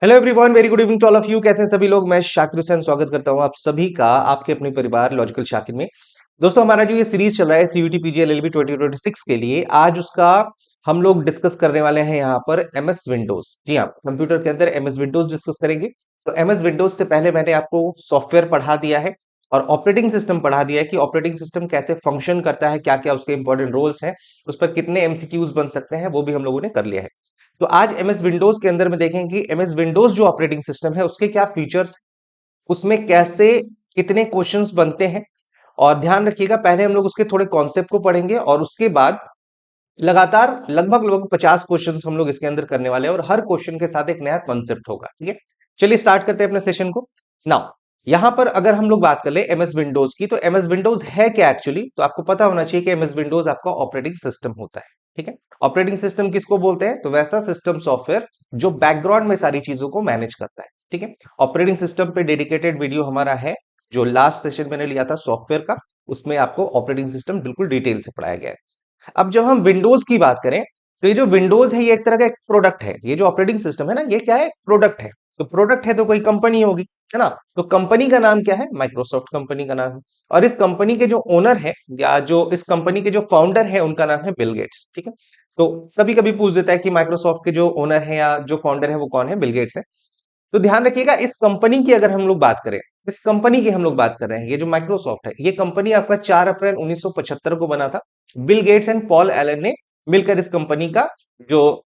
Hello everyone, very good evening to all of you. कैसे हैं सभी लोग? मैं शाकिर हुसैन स्वागत करता हूं आप सभी का आपके अपने परिवार लॉजिकल शाकिर में। दोस्तों, हमारा जो ये सीरीज चल रहा है सीयूटी पीजी एलएलबी 2026 के लिए, आज उसका हम लोग डिस्कस करने वाले हैं यहाँ पर एमएस विंडोज। जी हाँ, कंप्यूटर के अंदर एमएस विंडोज डिस्कस करेंगे। तो एमएस विंडोज से पहले मैंने आपको सॉफ्टवेयर पढ़ा दिया है और ऑपरेटिंग सिस्टम पढ़ा दिया है कि ऑपरेटिंग सिस्टम कैसे फंक्शन करता है, क्या क्या उसके इंपॉर्टेंट रोल्स हैं, उस पर कितने एमसीक्यूज बन सकते हैं, वो भी हम लोगों ने कर लिया है। तो आज एमएस विंडोज के अंदर में देखेंगे कि एमएस विंडोज जो ऑपरेटिंग सिस्टम है उसके क्या फीचर्स, उसमें कैसे कितने क्वेश्चंस बनते हैं। और ध्यान रखिएगा, पहले हम लोग उसके थोड़े कॉन्सेप्ट को पढ़ेंगे और उसके बाद लगातार लगभग लगभग 50 क्वेश्चंस हम लोग इसके अंदर करने वाले हैं और हर क्वेश्चन के साथ एक नया कॉन्सेप्ट होगा। ठीक है, चलिए स्टार्ट करते हैं अपने सेशन को। नाउ यहां पर अगर हम लोग बात कर ले एमएस विंडोज की, तो एमएस विंडोज है क्या एक्चुअली, तो आपको पता होना चाहिए कि एमएस विंडोज आपका ऑपरेटिंग सिस्टम होता है। ठीक है, ऑपरेटिंग सिस्टम किसको बोलते हैं? तो वैसा सिस्टम सॉफ्टवेयर जो बैकग्राउंड में सारी चीजों को मैनेज करता है। ठीक है, ऑपरेटिंग सिस्टम पे डेडिकेटेड वीडियो हमारा है, जो लास्ट सेशन मैंने लिया था सॉफ्टवेयर का, उसमें आपको ऑपरेटिंग सिस्टम बिल्कुल डिटेल से पढ़ाया गया है। अब जब हम विंडोज की बात करें, तो ये जो विंडोज है ये एक तरह का एक प्रोडक्ट है। ये जो ऑपरेटिंग सिस्टम है ना, ये क्या है? प्रोडक्ट है। तो प्रोडक्ट है तो कोई कंपनी होगी, है ना? तो कंपनी का नाम क्या है? माइक्रोसॉफ्ट कंपनी का नाम है। और इस कंपनी के जो ओनर है या जो इस कंपनी के जो फाउंडर है, उनका नाम है बिल गेट्स। ठीक है, तो कभी कभी पूछ देता है कि माइक्रोसॉफ्ट के जो ओनर है या जो फाउंडर है वो कौन है? बिल गेट्स है। तो ध्यान रखिएगा, इस कंपनी की अगर हम लोग बात करें, इस कंपनी की हम लोग बात कर रहे हैं, ये जो माइक्रोसॉफ्ट है, ये कंपनी आपका 4 अप्रैल 1975 को बना था। Bill Gates and Paul Allen ने मिलकर इस कंपनी का जो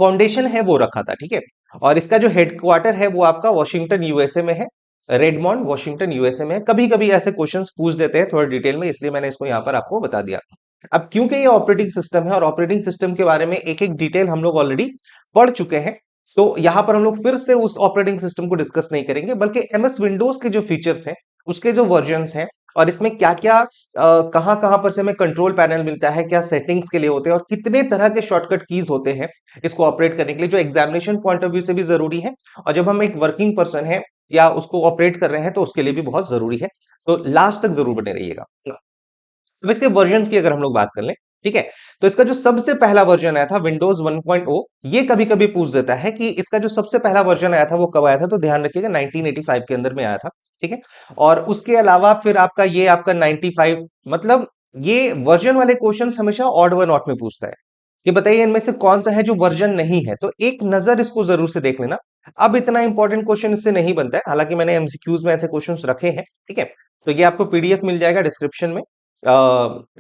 फाउंडेशन है वो रखा था। ठीक है, और इसका जो हेडक्वार्टर है वो आपका वॉशिंगटन यूएसए में है। रेडमॉन्ड वॉशिंगटन यूएसए में है। कभी कभी ऐसे क्वेश्चंस पूछ देते हैं थोड़ा डिटेल में, इसलिए मैंने इसको यहाँ पर आपको बता दिया। अब क्योंकि ये ऑपरेटिंग सिस्टम है और ऑपरेटिंग सिस्टम के बारे में एक एक डिटेल हम लोग ऑलरेडी पढ़ चुके हैं, तो यहां पर हम लोग फिर से उस ऑपरेटिंग सिस्टम को डिस्कस नहीं करेंगे, बल्कि एमएस विंडोज के जो फीचर्स हैं, उसके जो वर्जन्स हैं, और इसमें क्या क्या कहां कहां पर से हमें कंट्रोल पैनल मिलता है, क्या सेटिंग्स के लिए होते हैं और कितने तरह के शॉर्टकट कीज होते हैं इसको ऑपरेट करने के लिए, जो एग्जामिनेशन पॉइंट ऑफ व्यू से भी जरूरी है और जब हम एक वर्किंग पर्सन है या उसको ऑपरेट कर रहे हैं तो उसके लिए भी बहुत जरूरी है। तो लास्ट तक जरूर बने रहिएगा। अब इसके वर्जन की अगर हम लोग बात कर लें, ठीक है, तो इसका जो सबसे पहला वर्जन आया था विंडोज 1.0, ये कभी कभी पूछ देता है कि इसका जो सबसे पहला वर्जन आया था वो कब आया था, तो ध्यान रखिएगा 1985 के अंदर में आया था। ठीक है, और उसके अलावा फिर आपका ये आपका 95, मतलब ये वर्जन वाले क्वेश्चंस हमेशा ऑड वन नॉट में पूछता है कि बताइए इनमें से कौन सा है जो वर्जन नहीं है, तो एक नजर इसको जरूर से देख लेना। अब इतना इंपॉर्टेंट क्वेश्चन इससे नहीं बनता है, हालांकि मैंने एमसीक्यूज में ऐसे क्वेश्चंस रखे हैं। ठीक है, तो ये आपको पीडीएफ मिल जाएगा डिस्क्रिप्शन में,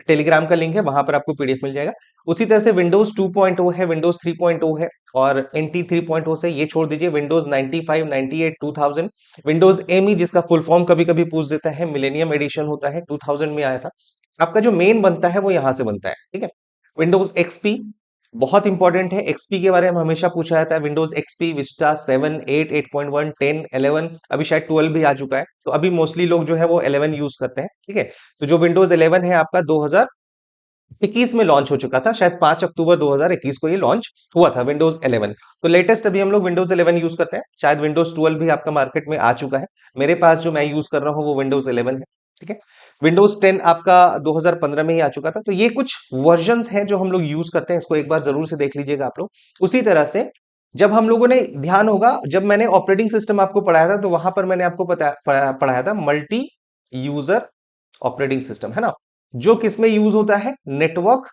टेलीग्राम का लिंक है, वहां पर आपको पीडीएफ मिल जाएगा। उसी तरह से विंडोज 2.0 है, विंडोज 3.0 है, और एनटी 3.0 से ये छोड़ दीजिए विंडोज 95, 98, 2000, विंडोज एमई जिसका फुल फॉर्म कभी कभी पूछ देता है, मिलेनियम एडिशन होता है, 2000 में आया था। आपका जो मेन बनता है वो यहां से बनता है। ठीक है, विंडोज एक्सपी बहुत इंपॉर्टेंट है, एक्सपी के बारे में हमेशा पूछा जाता है। विंडोज एक्सपी, विस्टा 7, 8, 8.1, 10, 11, अभी शायद 12 भी आ चुका है, तो अभी मोस्टली लोग जो है वो 11 यूज करते हैं। ठीक है, तो जो विंडोज 11 है आपका 2021 में लॉन्च हो चुका था, शायद 5 अक्टूबर 2021 को ये लॉन्च हुआ था विंडोज 11। तो लेटेस्ट अभी हम लोग विंडोज 11 यूज करते हैं, शायद विंडोज 12 भी आपका मार्केट में आ चुका है। मेरे पास जो मैं यूज कर रहा हूँ वो विंडोज 11 है। ठीक है, विंडोज 10 आपका 2015 में ही आ चुका था। तो ये कुछ वर्जन्स हैं जो हम लोग यूज करते हैं, इसको एक बार जरूर से देख लीजिएगा आप लोग। उसी तरह से जब हम लोगों ने ध्यान होगा, जब मैंने ऑपरेटिंग सिस्टम आपको पढ़ाया था, तो वहां पर मैंने आपको पढ़ाया था मल्टी यूजर ऑपरेटिंग सिस्टम, है ना, जो किसमें यूज होता है? नेटवर्क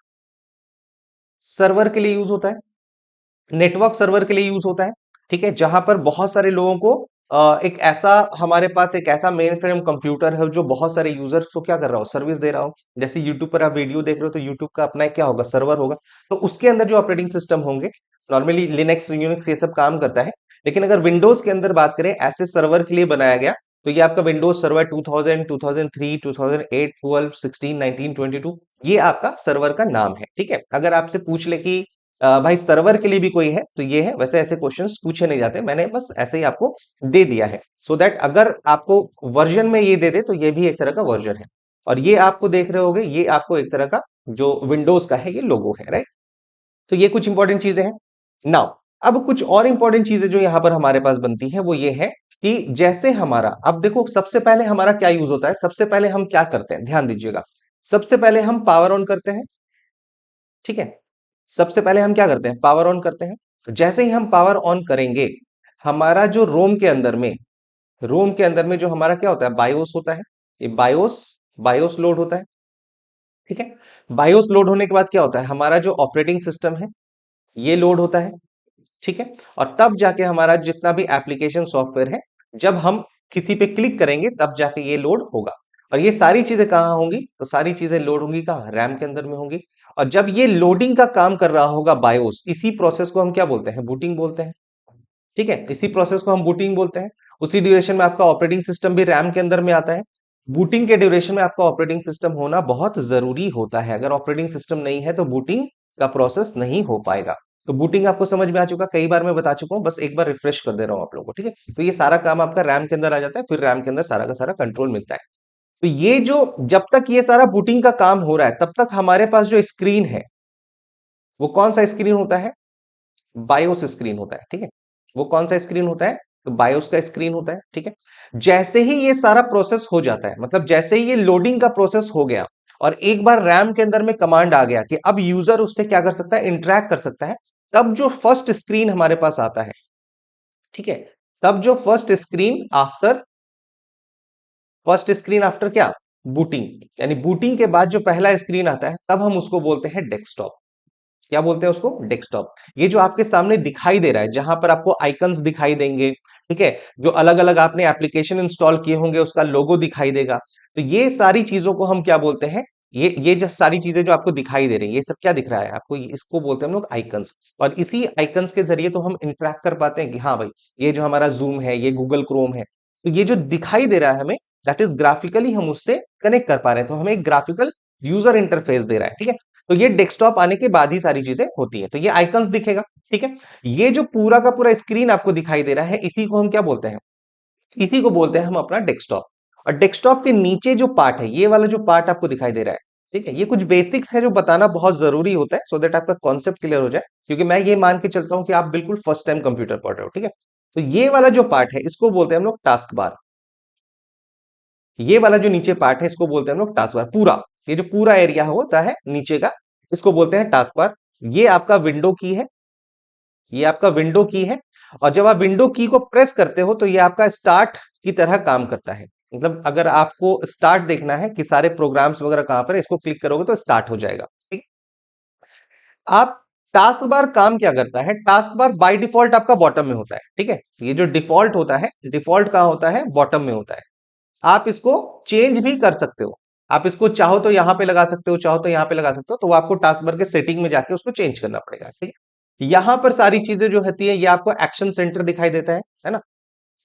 सर्वर के लिए यूज होता है। नेटवर्क सर्वर के लिए यूज होता है। ठीक है, जहां पर बहुत सारे लोगों को एक ऐसा, हमारे पास एक ऐसा मेन फ्रेम कंप्यूटर है जो बहुत सारे यूजर्स को क्या कर रहा हो? सर्विस दे रहा हो। जैसे यूट्यूब पर आप वीडियो देख रहे हो तो यूट्यूब का अपना एक क्या होगा? सर्वर होगा। तो उसके अंदर जो ऑपरेटिंग सिस्टम होंगे, नॉर्मली लिनक्स यूनिक्स ये सब काम करता है। लेकिन अगर विंडोज के अंदर बात करें ऐसे सर्वर के लिए बनाया गया, तो ये आपका विंडोज सर्वर 2000, 2003, 2008, 12, 16, 19, 22, ये आपका सर्वर का नाम है। ठीक है, अगर आपसे पूछ ले कि भाई सर्वर के लिए भी कोई है, तो ये है। वैसे ऐसे क्वेश्चंस पूछे नहीं जाते, मैंने बस ऐसे ही आपको दे दिया है, सो दैट अगर आपको वर्जन में ये दे दे तो ये भी एक तरह का वर्जन है। और ये आपको देख रहे होगे, ये आपको एक तरह का जो विंडोज का है ये लोगो है, राइट? तो ये कुछ इंपॉर्टेंट चीजें हैं। नाउ अब कुछ और इंपॉर्टेंट चीजें जो यहां पर हमारे पास बनती है वो ये है कि जैसे हमारा, अब देखो सबसे पहले हमारा क्या यूज होता है, सबसे पहले हम क्या करते हैं, ध्यान दीजिएगा। सबसे पहले हम पावर ऑन करते हैं। ठीक है, सबसे पहले हम क्या करते हैं? पावर ऑन करते हैं। तो जैसे ही हम पावर ऑन करेंगे, हमारा जो रोम के अंदर में जो हमारा क्या होता है, बायोस होता है। ये बायोस बायोस लोड होता है। ठीक है। बायोस लोड होने के बाद क्या होता है, हमारा जो ऑपरेटिंग सिस्टम है ये लोड होता है। ठीक है। और तब जाके हमारा जितना भी एप्लीकेशन सॉफ्टवेयर है, जब हम किसी पे क्लिक करेंगे तब जाके ये लोड होगा। और ये सारी चीजें कहाँ होंगी, तो सारी चीजें लोड होंगी कहाँ, रैम के अंदर में होंगी। और जब ये लोडिंग का काम कर रहा होगा बायोस, इसी प्रोसेस को हम क्या बोलते हैं, बूटिंग बोलते हैं। ठीक है, इसी प्रोसेस को हम बूटिंग बोलते हैं। उसी ड्यूरेशन में आपका ऑपरेटिंग सिस्टम भी रैम के अंदर में आता है। बूटिंग के ड्यूरेशन में आपका ऑपरेटिंग सिस्टम होना बहुत जरूरी होता है। अगर ऑपरेटिंग सिस्टम नहीं है तो बूटिंग का प्रोसेस नहीं हो पाएगा। तो बूटिंग आपको समझ में आ चुका, कई बार मैं बता चुका हूं, बस एक बार रिफ्रेश कर दे रहा हूं आप लोगों को। ठीक है, तो ये सारा काम आपका रैम के अंदर आ जाता है, फिर रैम के अंदर सारा का सारा कंट्रोल मिलता है। तो ये जो, जब तक ये सारा बूटिंग का काम हो रहा है तब तक हमारे पास जो स्क्रीन है वो कौन सा स्क्रीन होता है, बायोस स्क्रीन होता है। ठीक है, वो कौन सा स्क्रीन होता है, तो बायोस का स्क्रीन होता है। ठीक है। जैसे ही ये सारा प्रोसेस हो जाता है, मतलब जैसे ही ये लोडिंग का प्रोसेस हो गया और एक बार रैम के अंदर में कमांड आ गया कि अब यूजर उससे क्या कर सकता है, इंटरेक्ट कर सकता है, तब जो फर्स्ट स्क्रीन हमारे पास आता है। ठीक है, तब जो फर्स्ट स्क्रीन आफ्टर क्या, बूटिंग, यानी बूटिंग के बाद जो पहला स्क्रीन आता है तब हम उसको बोलते हैं डेस्कटॉप। क्या बोलते हैं उसको, डेस्कटॉप। ये जो आपके सामने दिखाई दे रहा है, जहां पर आपको आइकन्स दिखाई देंगे, ठीक है, जो अलग अलग आपने एप्लीकेशन इंस्टॉल किए होंगे उसका लोगो दिखाई देगा, तो ये सारी चीजों को हम क्या बोलते हैं, ये जो सारी चीजें जो आपको दिखाई दे रही है, ये सब क्या दिख रहा है आपको, इसको बोलते हैं हम लोग आइकन्स। और इसी आइकन्स के जरिए तो हम इंटरेक्ट कर पाते हैं कि हाँ भाई, ये जो हमारा जूम है, ये गूगल क्रोम है, तो ये जो दिखाई दे रहा है हमें, दैट इज ग्राफिकली हम उससे कनेक्ट कर पा रहे हैं, तो हमें एक ग्राफिकल यूजर इंटरफेस दे रहा है। ठीक है, तो ये डेस्कटॉप आने के बाद ही सारी चीजें होती है, तो ये आइकन्स दिखेगा। ठीक है, ये जो पूरा का पूरा स्क्रीन आपको दिखाई दे रहा है, इसी को हम क्या बोलते हैं, इसी को बोलते हैं हम अपना डेस्कटॉप। और डेस्कटॉप के नीचे जो पार्ट है, ये वाला जो पार्ट आपको दिखाई दे रहा है, ठीक है, ये कुछ बेसिक्स है जो बताना बहुत जरूरी होता है, सो दैट आपका कॉन्सेप्ट क्लियर हो जाए, क्योंकि मैं ये मान के चलता हूं कि आप बिल्कुल फर्स्ट टाइम कंप्यूटर पढ़ रहे हो। ठीक है, तो ये वाला जो पार्ट है इसको बोलते हैं हम लोग टास्क बार। ये वाला जो नीचे पार्ट है इसको बोलते हैं हम लोग टास्क बार। पूरा, ये जो पूरा एरिया होता है नीचे का, इसको बोलते हैं टास्क बार। ये आपका विंडो की है, ये आपका विंडो की है। और जब आप विंडो की को प्रेस करते हो तो ये आपका स्टार्ट की तरह काम करता है। मतलब अगर आपको स्टार्ट देखना है कि सारे प्रोग्राम्स वगैरह कहां पर है, इसको क्लिक करोगे तो स्टार्ट हो जाएगा। ठीक। आप, टास्क बार काम क्या करता है, टास्क बार बाय डिफॉल्ट आपका बॉटम में होता है। ठीक है, ये जो डिफॉल्ट होता है, डिफॉल्ट कहां होता है, बॉटम में होता है। आप इसको चेंज भी कर सकते हो, आप इसको चाहो तो यहां पे लगा सकते हो, चाहो तो यहां पे लगा सकते हो, तो वो आपको टास्क बार के सेटिंग में जाके उसको चेंज करना पड़ेगा। ठीक है, यहां पर सारी चीजें जो होती है, ये आपको एक्शन सेंटर दिखाई देता है ना,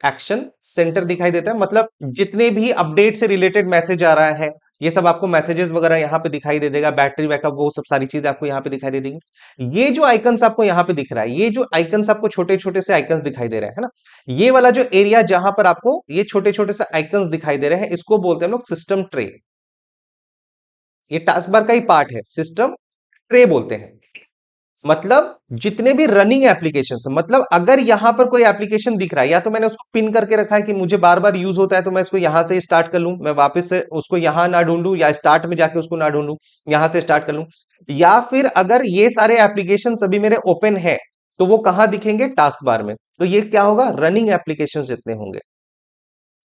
एक्शन सेंटर दिखाई देता है, मतलब जितने भी अपडेट से रिलेटेड मैसेज आ रहा है, ये सब आपको मैसेजेस वगैरह यहाँ पे दिखाई दे देगा, बैटरी बैकअप, वो सब सारी चीजें आपको यहाँ पे दिखाई दे देगी। ये जो आइकन्स आपको यहाँ पे दिख रहा है, ये जो आइकन्स आपको छोटे छोटे से आइकन्स दिखाई दे रहे हैं ना, ये वाला जो एरिया जहां पर आपको ये छोटे छोटे से आइकन्स दिखाई दे रहे हैं, इसको बोलते हैं हम लोग सिस्टम ट्रे। ये टास्क बार का ही पार्ट है, सिस्टम ट्रे बोलते हैं। मतलब जितने भी रनिंग एप्लीकेशंस, मतलब अगर यहां पर कोई एप्लीकेशन दिख रहा है, या तो मैंने उसको पिन करके रखा है कि मुझे बार बार यूज होता है, तो मैं इसको यहां से स्टार्ट कर लूं, मैं वापस से उसको यहां ना ढूंढूं, या स्टार्ट में जाके उसको ना ढूंढूं, यहां से स्टार्ट कर लूं। या फिर अगर ये सारे एप्लीकेशन अभी मेरे ओपन है, तो वो कहां दिखेंगे, टास्क बार में। तो ये क्या होगा, रनिंग एप्लीकेशन जितने होंगे,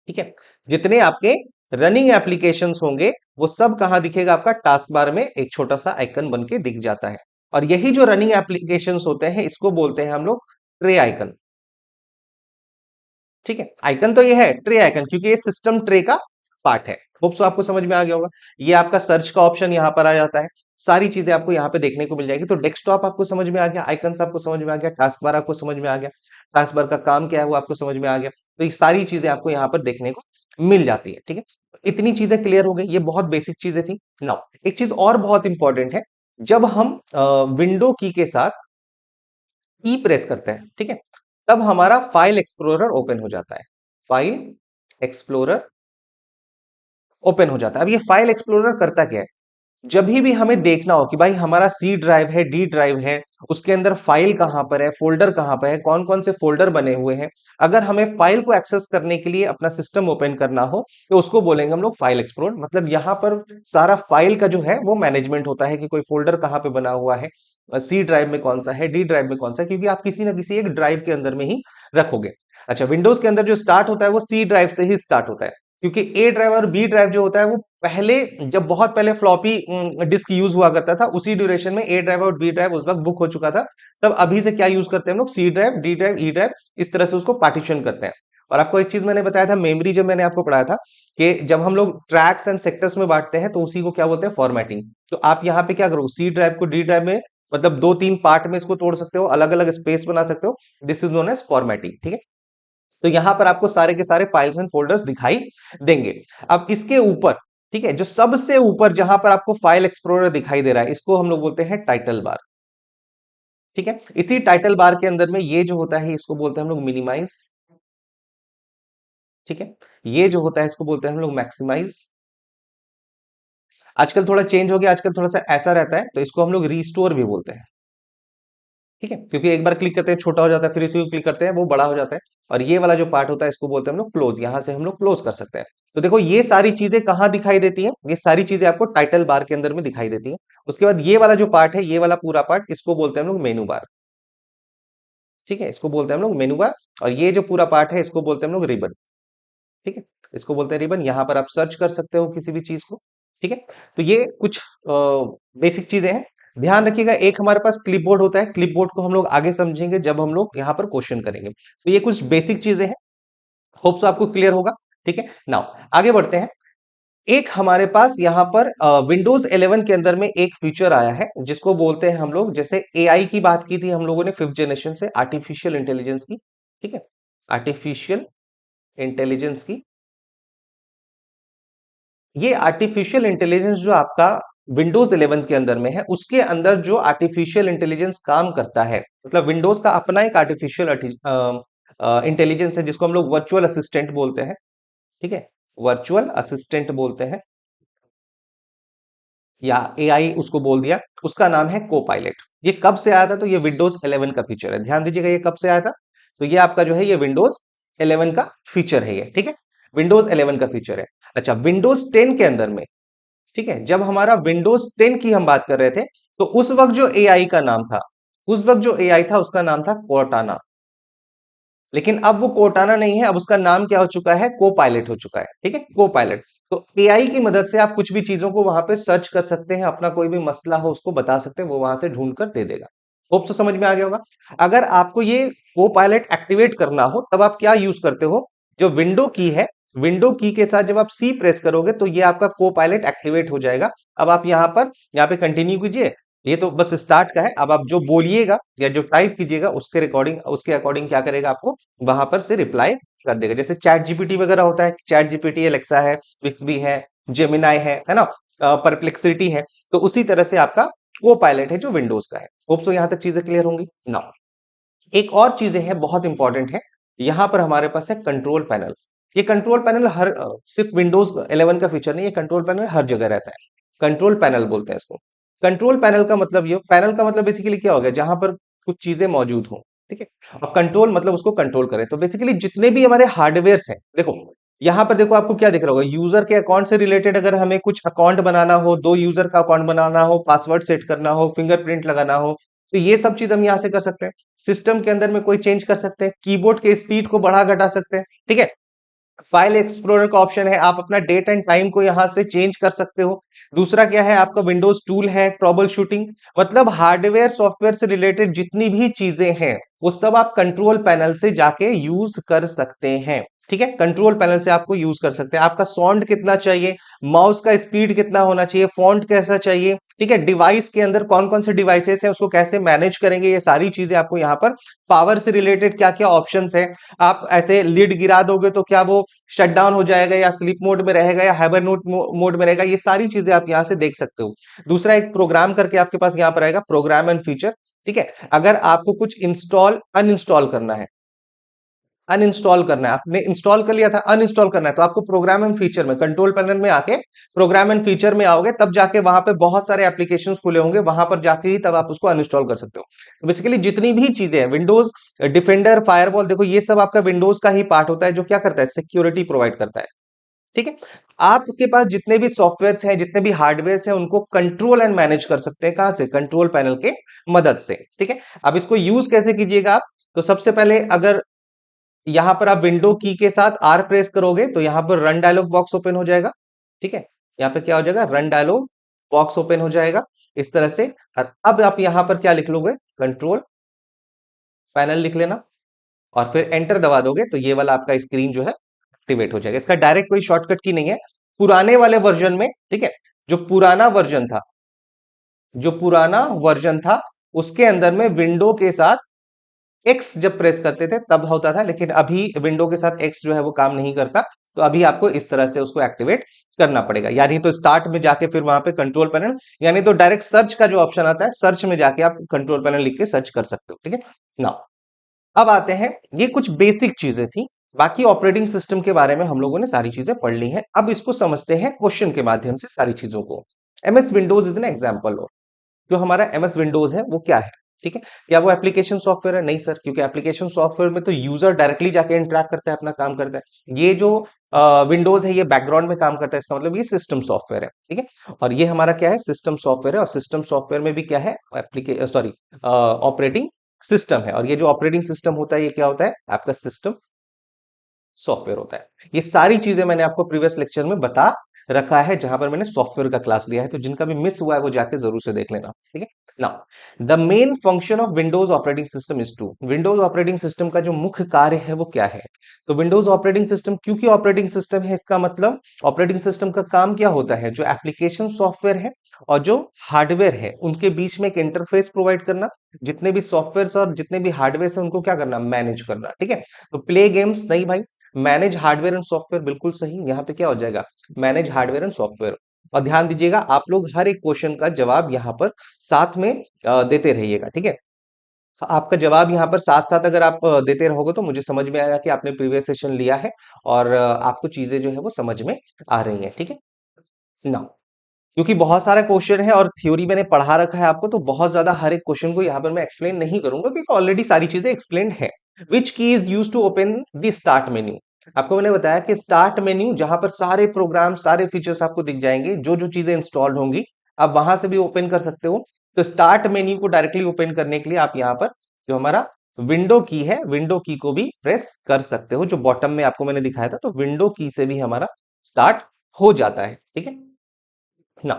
ठीक है, जितने आपके रनिंग एप्लीकेशंस होंगे वो सब कहां दिखेगा, आपका टास्क बार में एक छोटा सा आइकन बन के दिख जाता है। और यही जो रनिंग एप्लीकेशंस होते हैं इसको बोलते हैं हम लोग ट्रे आइकन। ठीक है, आइकन तो ये है ट्रे आइकन, क्योंकि ये सिस्टम ट्रे का पार्ट है। होप सो आपको समझ में आ गया होगा। ये आपका सर्च का ऑप्शन यहाँ पर आ जाता है, सारी चीजें आपको यहाँ पे देखने को मिल जाएगी। तो डेस्कटॉप आपको समझ में आ गया, आइकन्स आपको समझ में आ गया, टास्क बार आपको समझ में आ गया, टास्क बार का काम क्या है वो आपको समझ में आ गया। तो ये सारी चीजें आपको यहाँ पर देखने को मिल जाती है। ठीक है, इतनी चीजें क्लियर हो गई, ये बहुत बेसिक चीजें थी। नाउ एक चीज और बहुत इंपॉर्टेंट है, जब हम विंडो की के साथ की प्रेस करते हैं, ठीक है, तब हमारा फाइल एक्सप्लोरर ओपन हो जाता है। फाइल एक्सप्लोरर ओपन हो जाता है। अब ये फाइल एक्सप्लोरर करता क्या है, जब भी हमें देखना हो कि भाई हमारा सी ड्राइव है, डी ड्राइव है, उसके अंदर फाइल कहां पर है, फोल्डर कहां पर है, कौन कौन से फोल्डर बने हुए हैं, अगर हमें फाइल को एक्सेस करने के लिए अपना सिस्टम ओपन करना हो, तो उसको बोलेंगे हम लोग फाइल एक्सप्लोर। मतलब यहाँ पर सारा फाइल का जो है वो मैनेजमेंट होता है कि कोई फोल्डर कहाँ पे बना हुआ है, सी ड्राइव में कौन सा है, डी ड्राइव में कौन सा है, क्योंकि आप किसी ना किसी एक ड्राइव के अंदर में ही रखोगे। अच्छा, विंडोज के अंदर जो स्टार्ट होता है वो सी ड्राइव से ही स्टार्ट होता है, क्योंकि ए ड्राइव और बी ड्राइव जो होता है वो पहले, जब बहुत पहले फ्लॉपी डिस्क यूज हुआ करता था, उसी ड्यूरेशन में ए ड्राइव और बी ड्राइव उस वक्त बुक हो चुका था। तब अभी से क्या यूज करते हैं हम लोग, C drive, D drive, E drive, इस तरह से उसको पार्टीशन करते हैं। और आपको एक चीज मैंने बताया था, मेमोरी जब मैंने आपको पढ़ाया था कि जब हम लोग ट्रैक्स एंड सेक्टर्स में बांटते हैं तो उसी को क्या बोलते हैं, फॉर्मेटिंग। तो आप यहाँ पे क्या करो, सी ड्राइव को डी ड्राइव में, मतलब दो तीन पार्ट में इसको तोड़ सकते हो, अलग अलग स्पेस बना सकते हो। This is known as formatting, ठीक है। तो यहां पर आपको सारे के सारे फाइल्स एंड फोल्डर्स दिखाई देंगे। अब इसके ऊपर, ठीक है, जो सबसे ऊपर जहां पर आपको फाइल एक्सप्लोरर दिखाई दे रहा है, इसको हम लोग बोलते हैं टाइटल बार, ठीक है। इसी टाइटल बार के अंदर में ये जो होता है इसको बोलते हैं हम लोग मिनिमाइज, ठीक है। ये जो होता है इसको बोलते हैं हम लोग मैक्सिमाइज। आजकल थोड़ा चेंज हो गया, आजकल थोड़ा सा ऐसा रहता है, तो इसको हम लोग रिस्टोर भी बोलते हैं, ठीक है, क्योंकि एक बार क्लिक करते हैं छोटा हो जाता है, फिर इसी को क्लिक करते हैं वो बड़ा हो जाता है। और ये वाला जो पार्ट होता है इसको बोलते हैं हम लोग क्लोज, यहां से हम लोग क्लोज कर सकते हैं। तो देखो ये सारी चीजें कहाँ दिखाई देती हैं, ये सारी चीजें आपको टाइटल बार के अंदर में दिखाई देती हैं। उसके बाद ये वाला जो पार्ट है, ये वाला पूरा पार्ट, इसको बोलते हैं हम लोग मेनू बार, ठीक है, इसको बोलते हैं हम लोग मेनू बार। और ये जो पूरा पार्ट है इसको बोलते हैं हम लोग रिबन, ठीक है, इसको बोलते हैं रिबन। यहाँ पर आप सर्च कर सकते हो किसी भी चीज को, ठीक है। तो ये कुछ बेसिक चीजें हैं। ध्यान रखिएगा, एक हमारे पास क्लिपबोर्ड होता है, क्लिपबोर्ड को हम लोग आगे समझेंगे जब हम लोग यहाँ पर क्वेश्चन करेंगे। तो ये कुछ बेसिक चीजें हैं, होप सो आपको क्लियर होगा, ठीक है। नाउ आगे बढ़ते हैं। एक हमारे पास यहाँ पर विंडोज 11 के अंदर में एक फीचर आया है जिसको बोलते हैं हम लोग, जैसे एआई की बात की थी हम लोगों ने 5th जनरेशन से, आर्टिफिशियल इंटेलिजेंस की, ठीक है, आर्टिफिशियल इंटेलिजेंस की। ये आर्टिफिशियल इंटेलिजेंस जो आपका विंडोज 11 के अंदर में है, उसके अंदर जो आर्टिफिशियल इंटेलिजेंस काम करता है, मतलब विंडोज का अपना एक आर्टिफिशियल इंटेलिजेंस है जिसको हम लोग वर्चुअल असिस्टेंट बोलते हैं, ठीक है, वर्चुअल असिस्टेंट बोलते हैं, या एआई उसको बोल दिया। उसका नाम है को पायलट। ये कब से आया था, तो ये विंडोज 11 का फीचर है, ध्यान दीजिएगा ये कब से आया था। तो ये आपका जो है ये विंडोज 11 का फीचर है ये, ठीक है, विंडोज 11 का फीचर है। अच्छा, विंडोज 10 के अंदर में, ठीक है, जब हमारा विंडोज 10 की हम बात कर रहे थे, तो उस वक्त जो एआई का नाम था, उस वक्त जो एआई था उसका नाम था कोर्टाना। लेकिन अब वो कोर्टाना नहीं है, अब उसका नाम क्या हो चुका है, को पायलट हो चुका है, ठीक है, को पायलट। तो एआई की मदद से आप कुछ भी चीजों को वहां पे सर्च कर सकते हैं, अपना कोई भी मसला हो उसको बता सकते हैं, वो वहां से ढूंढ कर दे देगा। होप तो समझ में आ गया होगा। अगर आपको ये को पायलट एक्टिवेट करना हो तब आप क्या यूज करते हो, जो विंडो की है, विंडो की के साथ जब आप सी प्रेस करोगे तो ये आपका को पायलट एक्टिवेट हो जाएगा। अब आप यहाँ पे कंटिन्यू कीजिए। ये तो बस स्टार्ट का है, अब आप जो बोलिएगा या जो टाइप कीजिएगा उसके रिकॉर्डिंग, उसके अकॉर्डिंग क्या करेगा, आपको वहां पर से रिप्लाई कर देगा। जैसे चैट जीपीटी वगैरह होता है, चैट जीपीटी, एलेक्सा है, विक्सबी है, जेमिनाई है ना, परप्लेक्सिटी है। तो उसी तरह से आपका वो पायलट है जो विंडोज का है। होप सो यहां तक चीजें क्लियर होंगी ना। एक और चीजें हैं बहुत इंपॉर्टेंट है, यहां पर हमारे पास है कंट्रोल पैनल। ये कंट्रोल पैनल हर सिर्फ विंडोज 11 का फीचर नहीं है, कंट्रोल पैनल हर जगह रहता है। कंट्रोल पैनल बोलते हैं इसको। कंट्रोल पैनल का मतलब, ये पैनल का मतलब बेसिकली क्या हो गया, जहां पर कुछ चीजें मौजूद हो, ठीक है। और कंट्रोल मतलब उसको कंट्रोल करें, तो बेसिकली जितने भी हमारे हार्डवेयर हैं, देखो यहां पर देखो आपको क्या दिख रहा होगा, यूजर के अकाउंट से रिलेटेड अगर हमें कुछ अकाउंट बनाना हो, दो यूजर का अकाउंट बनाना हो, पासवर्ड सेट करना हो, फिंगरप्रिंट लगाना हो, तो ये सब चीज हम यहां से कर सकते हैं। सिस्टम के अंदर में कोई चेंज कर सकते हैं, कीबोर्ड के स्पीड को बढ़ा घटा सकते हैं, ठीक है। फाइल एक्सप्लोरर का ऑप्शन है, आप अपना डेट एंड टाइम को यहां से चेंज कर सकते हो। दूसरा क्या है, आपका विंडोज टूल है, ट्रबल शूटिंग, मतलब हार्डवेयर सॉफ्टवेयर से रिलेटेड जितनी भी चीजें हैं वो सब आप कंट्रोल पैनल से जाके यूज कर सकते हैं, ठीक है। कंट्रोल पैनल से आपको यूज कर सकते हैं। आपका साउंड कितना चाहिए, माउस का स्पीड कितना होना चाहिए, फॉन्ट कैसा चाहिए, ठीक है, डिवाइस के अंदर कौन कौन से डिवाइसेस हैं उसको कैसे मैनेज करेंगे, ये सारी चीजें आपको यहाँ पर, पावर से रिलेटेड क्या क्या ऑप्शंस है, आप ऐसे लिड गिरा दोगे तो क्या वो शट डाउन हो जाएगा या स्लीप मोड में रहेगा या हाइबरनेट मोड में रहेगा, ये सारी चीजें आप यहां से देख सकते हो। दूसरा एक प्रोग्राम करके आपके पास यहां पर आएगा, प्रोग्राम एंड फीचर, ठीक है। अगर आपको कुछ इंस्टॉल अनइंस्टॉल करना है, अनइंस्टॉल करना है, आपने इंस्टॉल कर लिया था, अनइंस्टॉल करना है, तो आपको प्रोग्राम एंड फीचर में, कंट्रोल पैनल में आके प्रोग्राम एंड फीचर में आओगे, तब जाके वहां पे बहुत सारे एप्लीकेशंस खुले होंगे, वहां पर जाके ही तब आप उसको अनइंस्टॉल कर सकते हो। तो बेसिकली जितनी भी चीजें हैं, विंडोज डिफेंडर, फायरवॉल, देखो ये सब आपका विंडोज का ही पार्ट होता है जो क्या करता है, सिक्योरिटी प्रोवाइड करता है, ठीक है। आपके पास जितने भी सॉफ्टवेयर हैं, जितने भी हार्डवेयर हैं, उनको कंट्रोल एंड मैनेज कर सकते हैं, कहां से, कंट्रोल पैनल के मदद से, ठीक है। अब इसको यूज कैसे कीजिएगा आप, तो सबसे पहले अगर यहां पर आप विंडो की के साथ आर प्रेस करोगे तो यहां पर रन डायलॉग बॉक्स ओपन हो जाएगा। ठीक है, यहाँ पे क्या हो जाएगा, रन डायलॉग बॉक्स ओपन हो जाएगा इस तरह से। और अब आप यहां पर क्या लिख लोगे, कंट्रोल पैनल लिख लेना और फिर एंटर दबा दोगे तो ये वाला आपका स्क्रीन जो है एक्टिवेट हो जाएगा। इसका डायरेक्ट कोई शॉर्टकट की नहीं है। पुराने वाले वर्जन में, ठीक है, जो पुराना वर्जन था, जो पुराना वर्जन था उसके अंदर में विंडो के साथ एक्स जब प्रेस करते थे तब होता था, लेकिन अभी विंडो के साथ एक्स जो है वो काम नहीं करता। तो अभी आपको इस तरह से उसको एक्टिवेट करना पड़ेगा, यानी तो स्टार्ट में जाके फिर वहां पे कंट्रोल पैनल, यानी तो डायरेक्ट सर्च का जो ऑप्शन आता है, सर्च में जाके आप कंट्रोल पैनल लिख के सर्च कर सकते हो। ठीक है ना। अब आते हैं, ये कुछ बेसिक चीजें थी, बाकी ऑपरेटिंग सिस्टम के बारे में हम लोगों ने सारी चीजें पढ़ ली हैं। अब इसको समझते हैं क्वेश्चन के माध्यम से सारी चीजों को। MS Windows is an example of, जो हमारा एमएस विंडोज है वो क्या है। ठीक है, क्या वो एप्लीकेशन सॉफ्टवेयर है? नहीं सर, क्योंकि एप्लीकेशन सॉफ्टवेयर में तो यूजर डायरेक्टली जाके इंटरेक्ट करता है, अपना काम करता है। ये जो विंडोज है ये बैकग्राउंड में काम करता है, इसका मतलब ये सिस्टम सॉफ्टवेयर है। ठीक है, और ये हमारा क्या है, सिस्टम सॉफ्टवेयर है। और सिस्टम सॉफ्टवेयर में भी क्या है, एप्लीके सॉरी ऑपरेटिंग सिस्टम है। और ये जो ऑपरेटिंग सिस्टम होता है ये क्या होता है, आपका सिस्टम सॉफ्टवेयर होता है। ये सारी चीजें मैंने आपको प्रीवियस लेक्चर में बता रखा है, जहां पर मैंने सॉफ्टवेयर का क्लास लिया है, तो जिनका भी मिस हुआ है वो जाके जरूर से देख लेना। ठीक है ना। The main function of Windows operating system is to, Windows operating system का जो मुख्य कार्य है वो क्या है। तो विंडोज ऑपरेटिंग सिस्टम, क्योंकि ऑपरेटिंग सिस्टम है, इसका मतलब ऑपरेटिंग सिस्टम का काम क्या होता है, जो एप्लीकेशन सॉफ्टवेयर है और जो हार्डवेयर है उनके बीच में एक इंटरफेस प्रोवाइड करना, जितने भी सॉफ्टवेयर और जितने भी हार्डवेयर है उनको क्या करना, मैनेज करना। ठीक है, तो प्ले गेम्स नहीं भाई, मैनेज हार्डवेयर एंड सॉफ्टवेयर, बिल्कुल सही। यहाँ पे क्या हो जाएगा, मैनेज हार्डवेयर एंड सॉफ्टवेयर। और ध्यान दीजिएगा, आप लोग हर एक क्वेश्चन का जवाब यहाँ पर साथ में देते रहिएगा। ठीक है, आपका जवाब यहाँ पर साथ साथ अगर आप देते रहोगे तो मुझे समझ में आएगा कि आपने प्रीवियस सेशन लिया है और आपको चीजें जो है वो समझ में आ रही हैं। ठीक है ना, क्योंकि बहुत सारा क्वेश्चन है और थ्योरी मैंने पढ़ा रखा है आपको, तो बहुत ज्यादा हर एक क्वेश्चन को यहाँ पर मैं एक्सप्लेन नहीं करूंगा, क्योंकि ऑलरेडी सारी चीजें एक्सप्लेन है। Which key is use to open the start menu, आपको मैंने बताया कि स्टार्ट मेन्यू जहां पर सारे प्रोग्राम सारे फीचर्स आपको दिख जाएंगे, जो जो चीजें इंस्टॉल्ड होंगी आप वहां से भी ओपन कर सकते हो। तो स्टार्ट मेन्यू को डायरेक्टली ओपन करने के लिए आप यहाँ पर जो हमारा विंडो की है, विंडो की को भी प्रेस कर सकते हो, जो बॉटम में आपको मैंने दिखाया था। तो विंडो की से भी हमारा स्टार्ट हो जाता है। ठीक है now,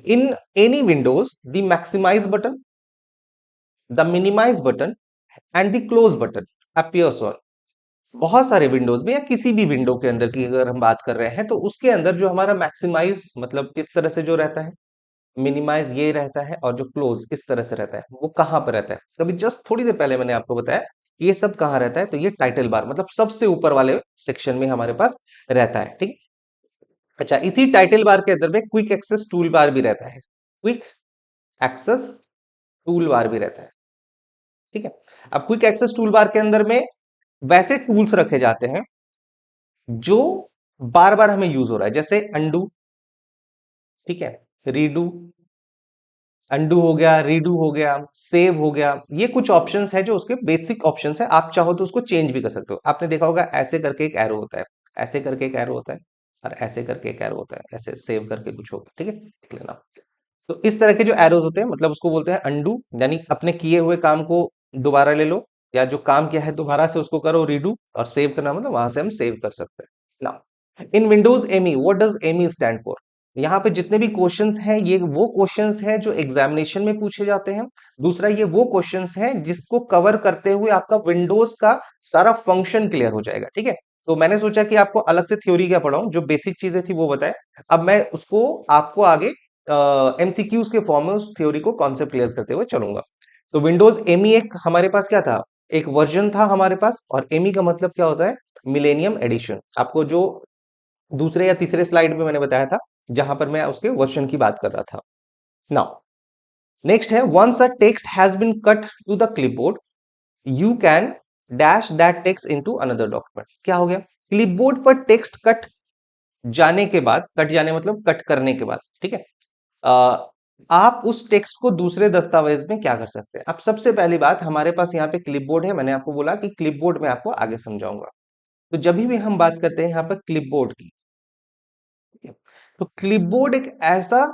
in any windows, the maximize button, the minimize button and the close button appears on, बहुत सारे विंडोज में या किसी भी विंडो के अंदर की अगर हम बात कर रहे हैं तो उसके अंदर जो हमारा मैक्सिमाइज मतलब इस तरह से जो रहता है, मिनिमाइज ये रहता है, और जो क्लोज इस तरह से रहता है, वो कहां पर रहता है। तो अभी जस्ट थोड़ी देर पहले मैंने आपको बताया कि ये सब कहां रहता है, तो ये टाइटल बार मतलब सबसे ऊपर वाले सेक्शन में हमारे पास रहता है। ठीक, अच्छा, इसी टाइटल बार के अंदर में क्विक एक्सेस टूल बार भी रहता है, क्विक एक्सेस टूल बार भी रहता है। ठीक है, अब क्विक एक्सेस टूल बार के अंदर में वैसे टूल्स रखे जाते हैं जो बार बार हमें यूज हो रहा है, जैसे अंडू, ठीक है, रीडू, अंडू हो गया, रीडू हो गया, सेव हो गया। ये कुछ ऑप्शंस है जो उसके बेसिक ऑप्शंस है, आप चाहो तो उसको चेंज भी कर सकते हो। आपने देखा होगा ऐसे करके एक एरो होता है, ऐसे करके एक एरो होता है, और ऐसे करके एक एरो होता है, ऐसे सेव करके कुछ होगा। ठीक है, देख लेना। तो इस तरह के जो एरोज होते हैं मतलब उसको बोलते हैं अंडू, यानी अपने किए हुए काम को दोबारा ले लो, या जो काम किया है दोबारा से उसको करो रीडू, और सेव करना मतलब वहां से हम सेव कर सकते हैं ना। In Windows ME, what does ME stand for. यहाँ पे जितने भी क्वेश्चंस हैं ये वो क्वेश्चंस हैं जो एग्जामिनेशन में पूछे जाते हैं। दूसरा, ये वो क्वेश्चंस हैं जिसको कवर करते हुए आपका विंडोज का सारा फंक्शन क्लियर हो जाएगा। ठीक है, तो मैंने सोचा कि आपको अलग से थ्योरी क्या पढ़ाऊं, जो बेसिक चीजें थी वो बताए, अब मैं उसको आपको आगे एमसीक्यूज के फॉर्म में उस थ्योरी को कॉन्सेप्ट क्लियर करते हुए चलूंगा। तो विंडोज एमी एक हमारे पास क्या था, एक वर्जन था हमारे पास। और एमी का मतलब क्या होता है, मिलेनियम एडिशन, आपको जो दूसरे या तीसरे स्लाइड में मैंने बताया था, जहां पर मैं उसके वर्जन की बात कर रहा था। नाउ नेक्स्ट है, once a text has been cut to the clipboard you can dash that text into another document. क्या हो गया, क्लिपबोर्ड पर टेक्स्ट कट जाने के बाद, कट जाने मतलब कट करने के बाद, ठीक है, आप उस टेक्स्ट को दूसरे दस्तावेज में क्या कर सकते हैं। अब सबसे पहली बात, हमारे पास यहाँ पे क्लिपबोर्ड है, मैंने आपको बोला कि क्लिपबोर्ड में आपको आगे समझाऊंगा। तो जब भी हम बात करते हैं यहाँ पर क्लिपबोर्ड की, ठीक है, तो क्लिपबोर्ड एक ऐसा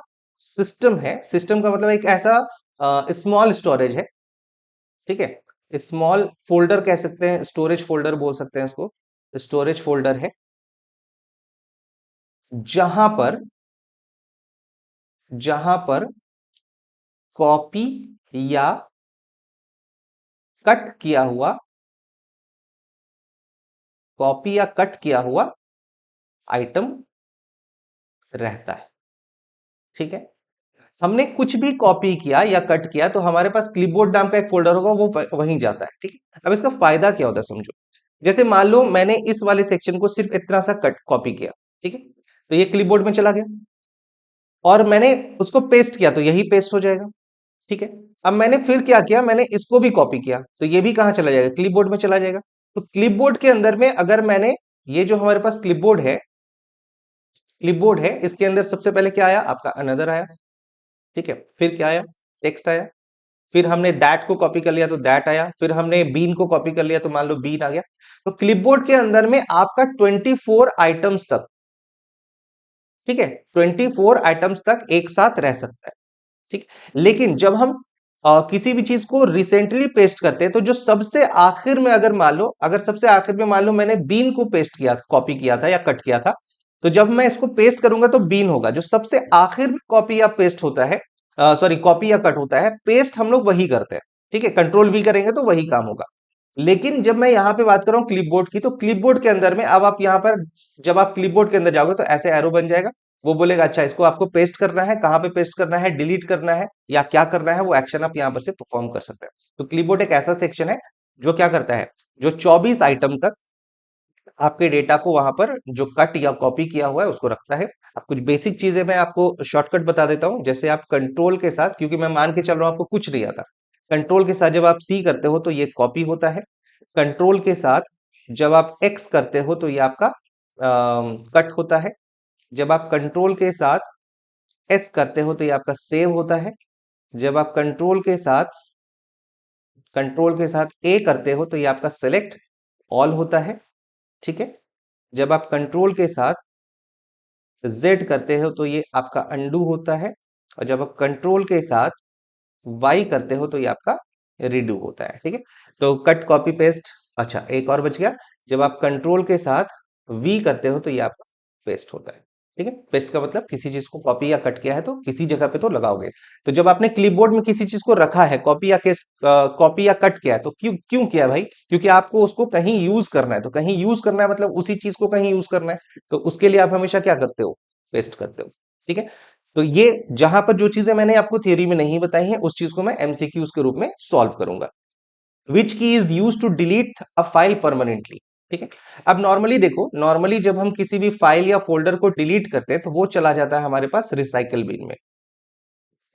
सिस्टम है, सिस्टम का मतलब एक ऐसा स्मॉल स्टोरेज है, ठीक है, स्मॉल फोल्डर कह सकते हैं, स्टोरेज फोल्डर बोल सकते हैं इसको। स्टोरेज फोल्डर है जहां पर जहां पर कॉपी या कट किया हुआ कॉपी या कट किया हुआ आइटम रहता है। ठीक है, हमने कुछ भी कॉपी किया या कट किया तो हमारे पास क्लिपबोर्ड नाम का एक फोल्डर होगा, वो वहीं जाता है। ठीक है, अब इसका फायदा क्या होता है समझो। जैसे मान लो मैंने इस वाले सेक्शन को सिर्फ इतना सा कट कॉपी किया, ठीक है, तो ये क्लिपबोर्ड में चला गया, और मैंने उसको पेस्ट किया तो यही पेस्ट हो जाएगा। ठीक है, अब मैंने फिर क्या किया, मैंने इसको भी कॉपी किया तो ये भी कहां चला जाएगा, क्लिपबोर्ड में चला जाएगा। तो क्लिपबोर्ड के अंदर में अगर मैंने, ये जो हमारे पास क्लिपबोर्ड है, इसके अंदर सबसे पहले क्या आया, आपका अनदर आया। ठीक है, फिर क्या आया, टेक्स्ट आया। फिर हमने दैट को कॉपी कर लिया तो दैट आया। फिर हमने बीन को कॉपी कर लिया तो मान लो बीन आ गया। तो क्लिपबोर्ड के अंदर में आपका 24 आइटम्स तक, ठीक है, 24 आइटम्स तक एक साथ रह सकता है। ठीक, लेकिन जब हम किसी भी चीज को रिसेंटली पेस्ट करते हैं तो जो सबसे आखिर में, अगर सबसे आखिर में मान लो मैंने बीन को पेस्ट किया, कॉपी किया था या कट किया था, तो जब मैं इसको पेस्ट करूंगा तो बीन होगा। जो सबसे आखिर में कॉपी या पेस्ट होता है, सॉरी कॉपी या कट होता है, पेस्ट हम लोग वही करते हैं। ठीक है, कंट्रोल वी करेंगे तो वही काम होगा। लेकिन जब मैं यहां पे बात कर रहा हूं क्लिपबोर्ड की, तो क्लिपबोर्ड के अंदर में अब आप यहां पर, जब आप क्लिपबोर्ड के अंदर जाओगे तो ऐसे एरो बन जाएगा। वो बोलेगा अच्छा इसको आपको पेस्ट करना है, कहां पे पेस्ट करना है, डिलीट करना है या क्या करना है, वो एक्शन आप यहां पर से परफॉर्म कर सकते हैं। तो क्लिपबोर्ड एक ऐसा सेक्शन है जो क्या करता है, जो 24 आइटम तक आपके डेटा को वहां पर जो कट या कॉपी किया हुआ है उसको रखता है। अब कुछ बेसिक चीजें मैं आपको शॉर्टकट बता देता हूं। जैसे आप कंट्रोल के साथ, क्योंकि मैं मान के चल रहा हूं आपको कुछ नहीं आता, कंट्रोल के साथ जब आप सी करते हो तो ये कॉपी होता है। कंट्रोल के साथ जब आप एक्स करते हो तो ये आपका कट होता है। जब आप कंट्रोल के साथ एस करते हो तो ये आपका सेव होता है। जब आप कंट्रोल के साथ ए करते हो तो ये आपका सेलेक्ट ऑल होता है। ठीक है, जब आप कंट्रोल के साथ जेड करते हो तो ये आपका अंडू होता है। और जब आप कंट्रोल के साथ वाई करते हो तो ये आपका रिडू होता है। ठीक है, तो कट कॉपी पेस्ट। अच्छा, एक और बच गया, जब आप कंट्रोल के साथ वी करते हो तो ये आपका पेस्ट होता है। ठीक है, पेस्ट का मतलब किसी चीज को कॉपी या कट किया है तो किसी जगह पे तो लगाओगे। तो जब आपने क्लिपबोर्ड में किसी चीज को रखा है, कॉपी या कट किया है, तो क्यों क्यों किया है भाई, क्योंकि आपको उसको कहीं यूज करना है। तो कहीं यूज करना है मतलब उसी चीज को कहीं यूज करना है, तो उसके लिए आप हमेशा क्या करते हो, पेस्ट करते हो। ठीक है, तो ये जहां पर जो चीजें मैंने आपको थ्योरी में नहीं बताई हैं उस चीज को मैं एमसीक्यूज के रूप में सॉल्व करूंगा। Which key is use to delete a file permanently. ठीक है, अब नॉर्मली देखो, नॉर्मली जब हम किसी भी फाइल या फोल्डर को डिलीट करते हैं तो वो चला जाता है हमारे पास रिसाइकल बिन में।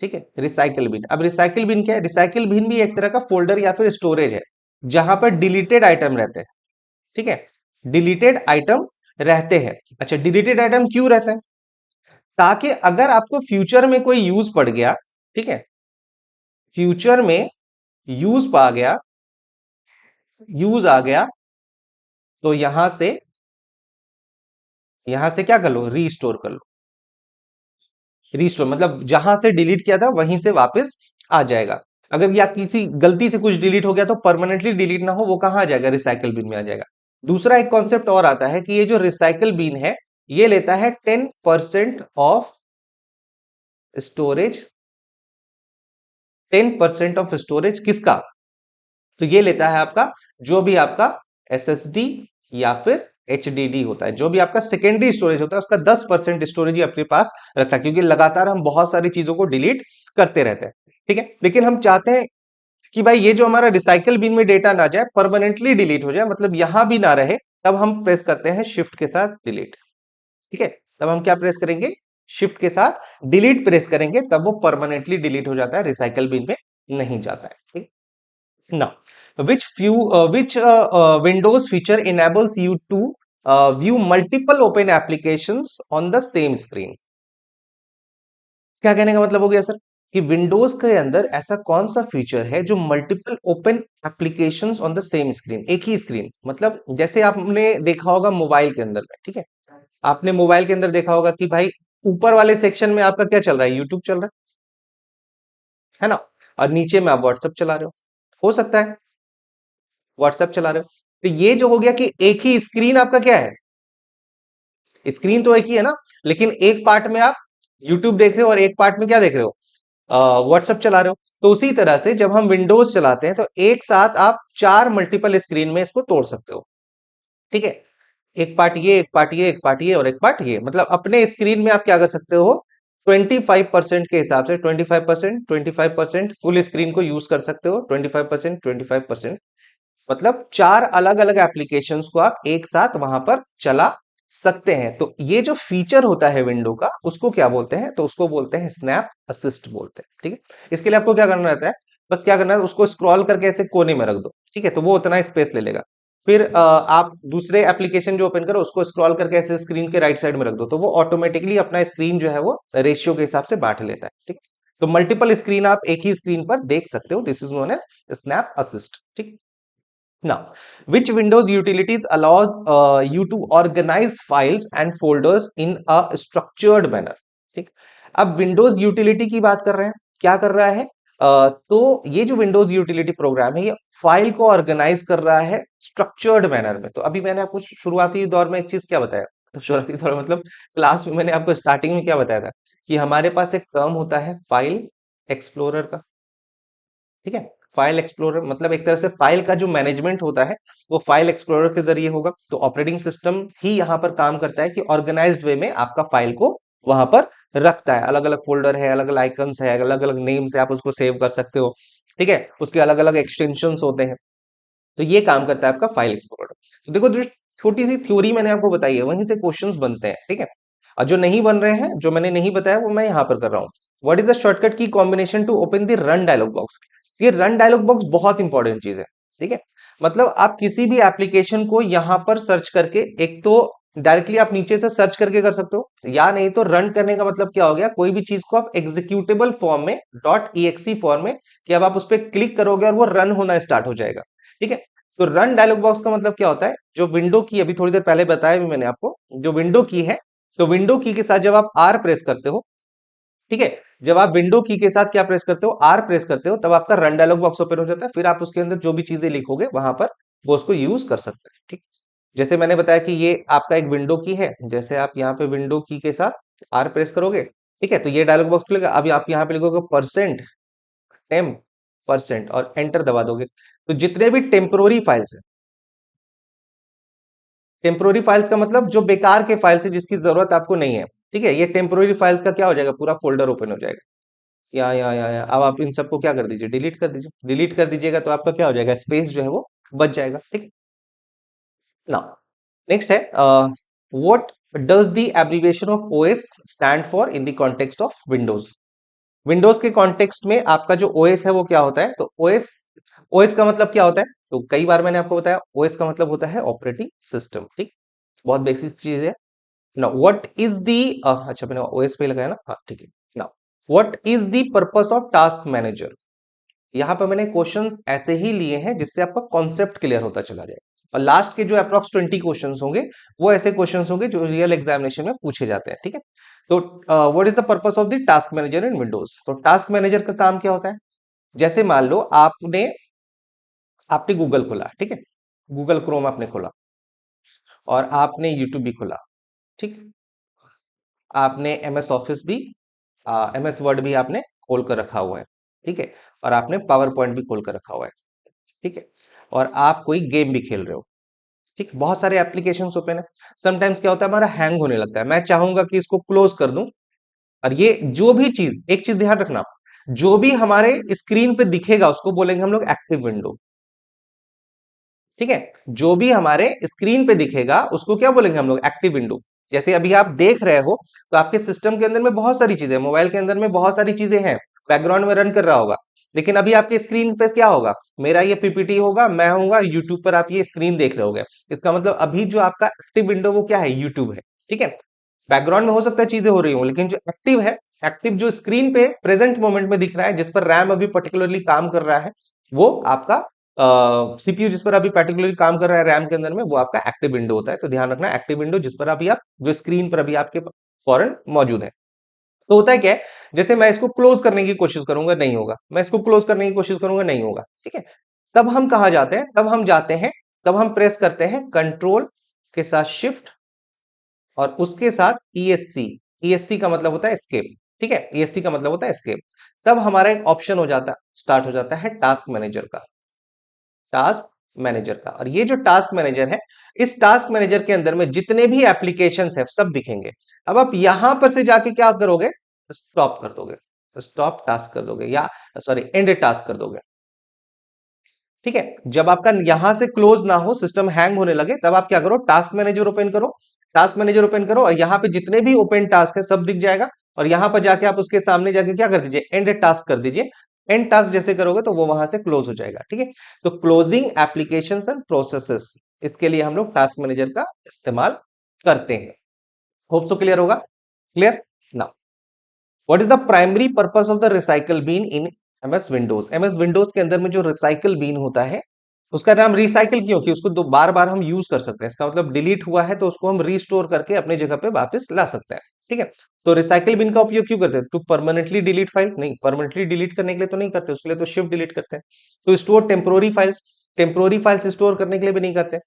ठीक है, रिसाइकल बिन। अब रिसाइकल बिन क्या है, रिसाइकल बिन भी एक तरह का फोल्डर या फिर स्टोरेज है जहां पर डिलीटेड आइटम रहते हैं। ठीक है, डिलीटेड आइटम रहते हैं। अच्छा, डिलीटेड आइटम क्यों रहता है, ताकि अगर आपको फ्यूचर में कोई यूज पड़ गया, ठीक है, फ्यूचर में यूज आ गया तो यहां से क्या कर लो, रीस्टोर कर लो। रीस्टोर मतलब जहां से डिलीट किया था वहीं से वापस आ जाएगा। अगर या किसी गलती से कुछ डिलीट हो गया तो परमानेंटली डिलीट ना हो, वो कहां आ जाएगा, रिसाइकल बिन में आ जाएगा। दूसरा एक कॉन्सेप्ट और आता है कि ये जो रिसाइकल बिन है ये लेता है 10% ऑफ स्टोरेज। 10% ऑफ स्टोरेज किसका, तो ये लेता है आपका, जो भी आपका एसएसडी या फिर एचडीडी होता है, जो भी आपका सेकेंडरी स्टोरेज होता है उसका 10% स्टोरेज ही अपने पास रखता है, क्योंकि लगातार हम बहुत सारी चीजों को डिलीट करते रहते हैं। ठीक है, लेकिन हम चाहते हैं कि भाई ये जो हमारा रिसाइकल बिन में डेटा ना जाए, परमानेंटली डिलीट हो जाए, मतलब यहां भी ना रहे। तब हम प्रेस करते हैं शिफ्ट के साथ डिलीट। ठीक है, तब हम क्या प्रेस करेंगे, शिफ्ट के साथ डिलीट प्रेस करेंगे, तब वो परमानेंटली डिलीट हो जाता है, रिसाइकल बिन में नहीं जाता है। ठीक, now, which Windows feature enables you to view multiple open applications on the same screen? क्या कहने का मतलब हो गया सर, कि विंडोज के अंदर ऐसा कौन सा फीचर है जो multiple open applications on the same screen, एक ही स्क्रीन, मतलब जैसे आपने देखा होगा मोबाइल के अंदर में, ठीक है, आपने मोबाइल के अंदर देखा होगा कि भाई ऊपर वाले सेक्शन में आपका क्या चल रहा है, यूट्यूब चल रहा है ना, और नीचे में आप व्हाट्सएप चला रहे हो सकता है। व्हाट्सएप चला रहे हो। तो ये जो हो गया कि एक ही स्क्रीन आपका क्या है, स्क्रीन तो एक ही है ना, लेकिन एक पार्ट में आप यूट्यूब देख रहे हो और एक पार्ट में क्या देख रहे हो, व्हाट्सएप चला रहे हो। तो उसी तरह से जब हम विंडोज चलाते हैं तो एक साथ आप चार मल्टीपल स्क्रीन में इसको तोड़ सकते हो। ठीक है, एक पार्ट ये, एक पार्ट ये, एक पार्ट ये और एक पार्ट ये, मतलब अपने स्क्रीन में आप क्या कर सकते हो, 25% के हिसाब से 25%, 25% फुल स्क्रीन को यूज कर सकते हो, 25%, 25%, मतलब चार अलग अलग एप्लीकेशंस को आप एक साथ वहां पर चला सकते हैं। तो ये जो फीचर होता है विंडो का, उसको क्या बोलते हैं, तो उसको बोलते हैं स्नैप असिस्ट बोलते हैं। ठीक है, इसके लिए आपको क्या करना रहता है, बस क्या करना है, उसको स्क्रॉल करके ऐसे कोने में रख दो। ठीक है, तो वो उतना स्पेस ले लेगा। फिर आप दूसरे एप्लीकेशन जो ओपन करो उसको स्क्रॉल करके ऐसे स्क्रीन के राइट साइड में रख दो, तो वो ऑटोमेटिकली अपना स्क्रीन जो है वो रेशियो के हिसाब से बांट लेता है। ठीक, तो मल्टीपल स्क्रीन आप एक ही स्क्रीन पर देख सकते हो, this is known as snap assist. ठीक, now, which Windows utilities allows you to organize files and folders in a structured manner? ठीक, अब Windows यूटिलिटी की बात कर रहे हैं, क्या कर रहा है, तो ये जो Windows यूटिलिटी प्रोग्राम है ये फाइल को ऑर्गेनाइज कर रहा है स्ट्रक्चर्ड मैनर में। तो अभी मैंने आपको शुरुआती दौर में एक चीज क्या बताया, तो शुरुआती दौर मतलब क्लास में मैंने आपको स्टार्टिंग में क्या बताया था, कि हमारे पास एक टर्म होता है फाइल एक्सप्लोरर का। ठीक है, फाइल एक्सप्लोरर मतलब एक तरह से फाइल का जो मैनेजमेंट होता है वो फाइल एक्सप्लोरर के जरिए होगा। तो ऑपरेटिंग सिस्टम ही यहाँ पर काम करता है कि ऑर्गेनाइज्ड वे में आपका फाइल को वहां पर रखता है, अलग अलग फोल्डर है, अलग अलग आइकन्स है, अलग अलग नेम से आप उसको सेव कर सकते हो। ठीक है, उसके अलग अलग एक्सटेंशन होते हैं। तो ये काम करता है आपका फाइल एक्सप्लोरर। तो देखो, जो छोटी सी थ्योरी मैंने आपको बताई है वहीं से क्वेश्चंस बनते हैं। ठीक है, और जो नहीं बन रहे हैं, जो मैंने नहीं बताया वो मैं यहाँ पर कर रहा हूँ। What is the shortcut key combination to open the run dialog box? ये रन डायलॉग बॉक्स बहुत इंपॉर्टेंट चीज है। ठीक है, मतलब आप किसी भी एप्लीकेशन को यहाँ पर सर्च करके, एक तो डायरेक्टली आप नीचे से सर्च करके कर सकते हो, या नहीं तो रन करने का मतलब क्या हो गया, कोई भी चीज को आप एग्जीक्यूटेबल फॉर्म में, .exe फॉर्म में, कि अब आप उस पर क्लिक करोगे और वो रन होना स्टार्ट हो जाएगा। ठीक है, तो रन डायलॉग बॉक्स का मतलब क्या होता है, जो विंडो की अभी थोड़ी देर पहले बताया भी मैंने आपको, जो विंडो की है, तो विंडो की के साथ जब आप आर प्रेस करते हो, ठीक है, जब आप विंडो की के साथ क्या प्रेस करते हो, आर प्रेस करते हो, तब आपका रन डायलॉग बॉक्स ओपन हो जाता है। फिर आप उसके अंदर जो भी चीजें लिखोगे वहां पर वो उसको यूज कर सकते हैं। ठीक, जैसे मैंने बताया कि ये आपका एक विंडो की है, जैसे आप यहाँ पे विंडो की के साथ आर प्रेस करोगे, ठीक है, तो ये डायलॉग बॉक्स खुलेगा। अभी आप यहाँ पे लिखोगे परसेंट टेम परसेंट और एंटर दबा दोगे, तो जितने भी टेम्पोररी फाइल्स है, टेम्पोररी फाइल्स का मतलब जो बेकार के फाइल्स है जिसकी जरूरत आपको नहीं है, ठीक है, ये टेम्पोररी फाइल्स का क्या हो जाएगा, पूरा फोल्डर ओपन हो जाएगा। या अब आप इन सबको क्या कर दीजिए, डिलीट कर दीजिए। डिलीट कर दीजिएगा तो आपका क्या हो जाएगा, स्पेस जो है वो बच जाएगा। ठीक, ना नेक्स्ट है, what does the abbreviation of OS stand for in the context of Windows? Windows के कॉन्टेक्स्ट में आपका जो ओएस है वो क्या होता है, तो ओएस, ओएस का मतलब क्या होता है, तो कई बार मैंने आपको बताया ओएस का मतलब होता है ऑपरेटिंग सिस्टम। ठीक, बहुत बेसिक चीज है ना। व्हाट इज दी, अच्छा मैंने ओएस पे लगाया ना, हाँ ठीक है ना। What is the purpose of task manager? यहाँ पर मैंने क्वेश्चंस ऐसे ही लिए हैं जिससे आपका कॉन्सेप्ट क्लियर होता चला जाए, और लास्ट के जो अप्रॉक्स 20 क्वेश्चंस होंगे वो ऐसे क्वेश्चंस होंगे जो रियल एग्जामिनेशन में पूछे जाते हैं। ठीक है, तो what is the purpose of the task manager in Windows? तो टास्क मैनेजर का काम क्या होता है, जैसे मान लो आपने आपने गूगल खोला, ठीक है, गूगल क्रोम आपने खोला, और आपने यूट्यूब भी खोला, ठीक, आपने एम एस ऑफिस भी, एम एस वर्ड भी आपने खोल कर रखा हुआ है, ठीक है, और आपने पावर पॉइंट भी खोल कर रखा हुआ है, ठीक है, और आप कोई गेम भी खेल रहे हो। ठीक, बहुत सारे एप्लीकेशन ओपन है। समटाइम्स क्या होता है, हमारा हैंग होने लगता है, मैं चाहूंगा कि इसको क्लोज कर दूं, और ये जो भी चीज, एक चीज ध्यान रखना, जो भी हमारे स्क्रीन पे दिखेगा उसको बोलेंगे हम लोग एक्टिव विंडो। ठीक है, जो भी हमारे स्क्रीन पे दिखेगा उसको क्या बोलेंगे हम लोग, एक्टिव विंडो। जैसे अभी आप देख रहे हो तो आपके सिस्टम के अंदर में बहुत सारी चीजें, मोबाइल के अंदर में बहुत सारी चीजें हैं, बैकग्राउंड में रन कर रहा होगा, लेकिन अभी आपके स्क्रीन पे क्या होगा, मेरा ये पीपीटी होगा, मैं होऊंगा यूट्यूब पर, आप ये स्क्रीन देख रहे होगे। इसका मतलब अभी जो आपका एक्टिव विंडो वो क्या है, यूट्यूब है। ठीक है, बैकग्राउंड में हो सकता है चीजें हो रही हो, लेकिन जो एक्टिव है, एक्टिव जो स्क्रीन पे प्रेजेंट मोमेंट में दिख रहा है, जिस पर रैम अभी पर्टिकुलरली काम कर रहा है, वो आपका सीपीयू जिस पर अभी पर्टिकुलरली काम कर रहा है रैम के अंदर में, वो आपका एक्टिव विंडो होता है। तो ध्यान रखना, एक्टिव विंडो जिस पर अभी आप, जो स्क्रीन पर अभी आपके फौरन मौजूद है। तो होता है क्या है, जैसे मैं इसको क्लोज करने की कोशिश करूंगा नहीं होगा, मैं इसको क्लोज करने की कोशिश करूंगा नहीं होगा, ठीक है। तब हम कहा जाते हैं, तब हम जाते हैं, तब हम प्रेस करते हैं कंट्रोल के साथ शिफ्ट और उसके साथ ईएससी। ईएससी का मतलब होता है एस्केप, ठीक है, ईएससी का मतलब होता है एस्केप। तब हमारा एक ऑप्शन हो जाता स्टार्ट हो जाता है टास्क मैनेजर का, टास्क मैनेजर का। और ये जो टास्क मैनेजर है, इस टास्क मैनेजर के अंदर में जितने भी एप्लीकेशंस है सब दिखेंगे। अब आप यहां पर से जाके क्या करोगे, स्टॉप कर दोगे, स्टॉप टास्क कर दोगे, या सॉरी एंड टास्क कर दोगे, ठीक है। जब आपका यहां से क्लोज ना हो, सिस्टम हैंग होने लगे, तब आप क्या करो, टास्क मैनेजर ओपन करो, टास्क मैनेजर ओपन करो और यहाँ पे जितने भी ओपन टास्क है सब दिख जाएगा। और यहां पर जाके आप उसके सामने जाके क्या कर दीजिए, एंड टास्क कर दीजिए। एंड टास्क जैसे करोगे तो वो वहां से क्लोज हो जाएगा, ठीक है। तो क्लोजिंग एप्लीकेशन एंड प्रोसेसेस, इसके लिए हम लोग टास्क मैनेजर का इस्तेमाल करते हैं। होप सो क्लियर होगा, क्लियर ना। What is the primary purpose of the recycle bin in MS Windows. MS Windows के अंदर में जो रिसाइकल बीन होता है, उसका नाम रिसाइकल क्यों, कि उसको दो बार बार हम यूज कर सकते हैं। इसका मतलब डिलीट हुआ है तो उसको हम रिस्टोर करके अपने जगह पे वापस ला सकते हैं, ठीक है। तो रिसाइकल बिन का उपयोग क्यों करते हैं, टू परमानेंटली डिलीट फाइल, नहीं परमानेंटली डिलीट करने के लिए तो नहीं करते, उसके लिए तो शिफ्ट डिलीट करते हैं। तो store temporary files, temporary files store करने के लिए भी नहीं करते।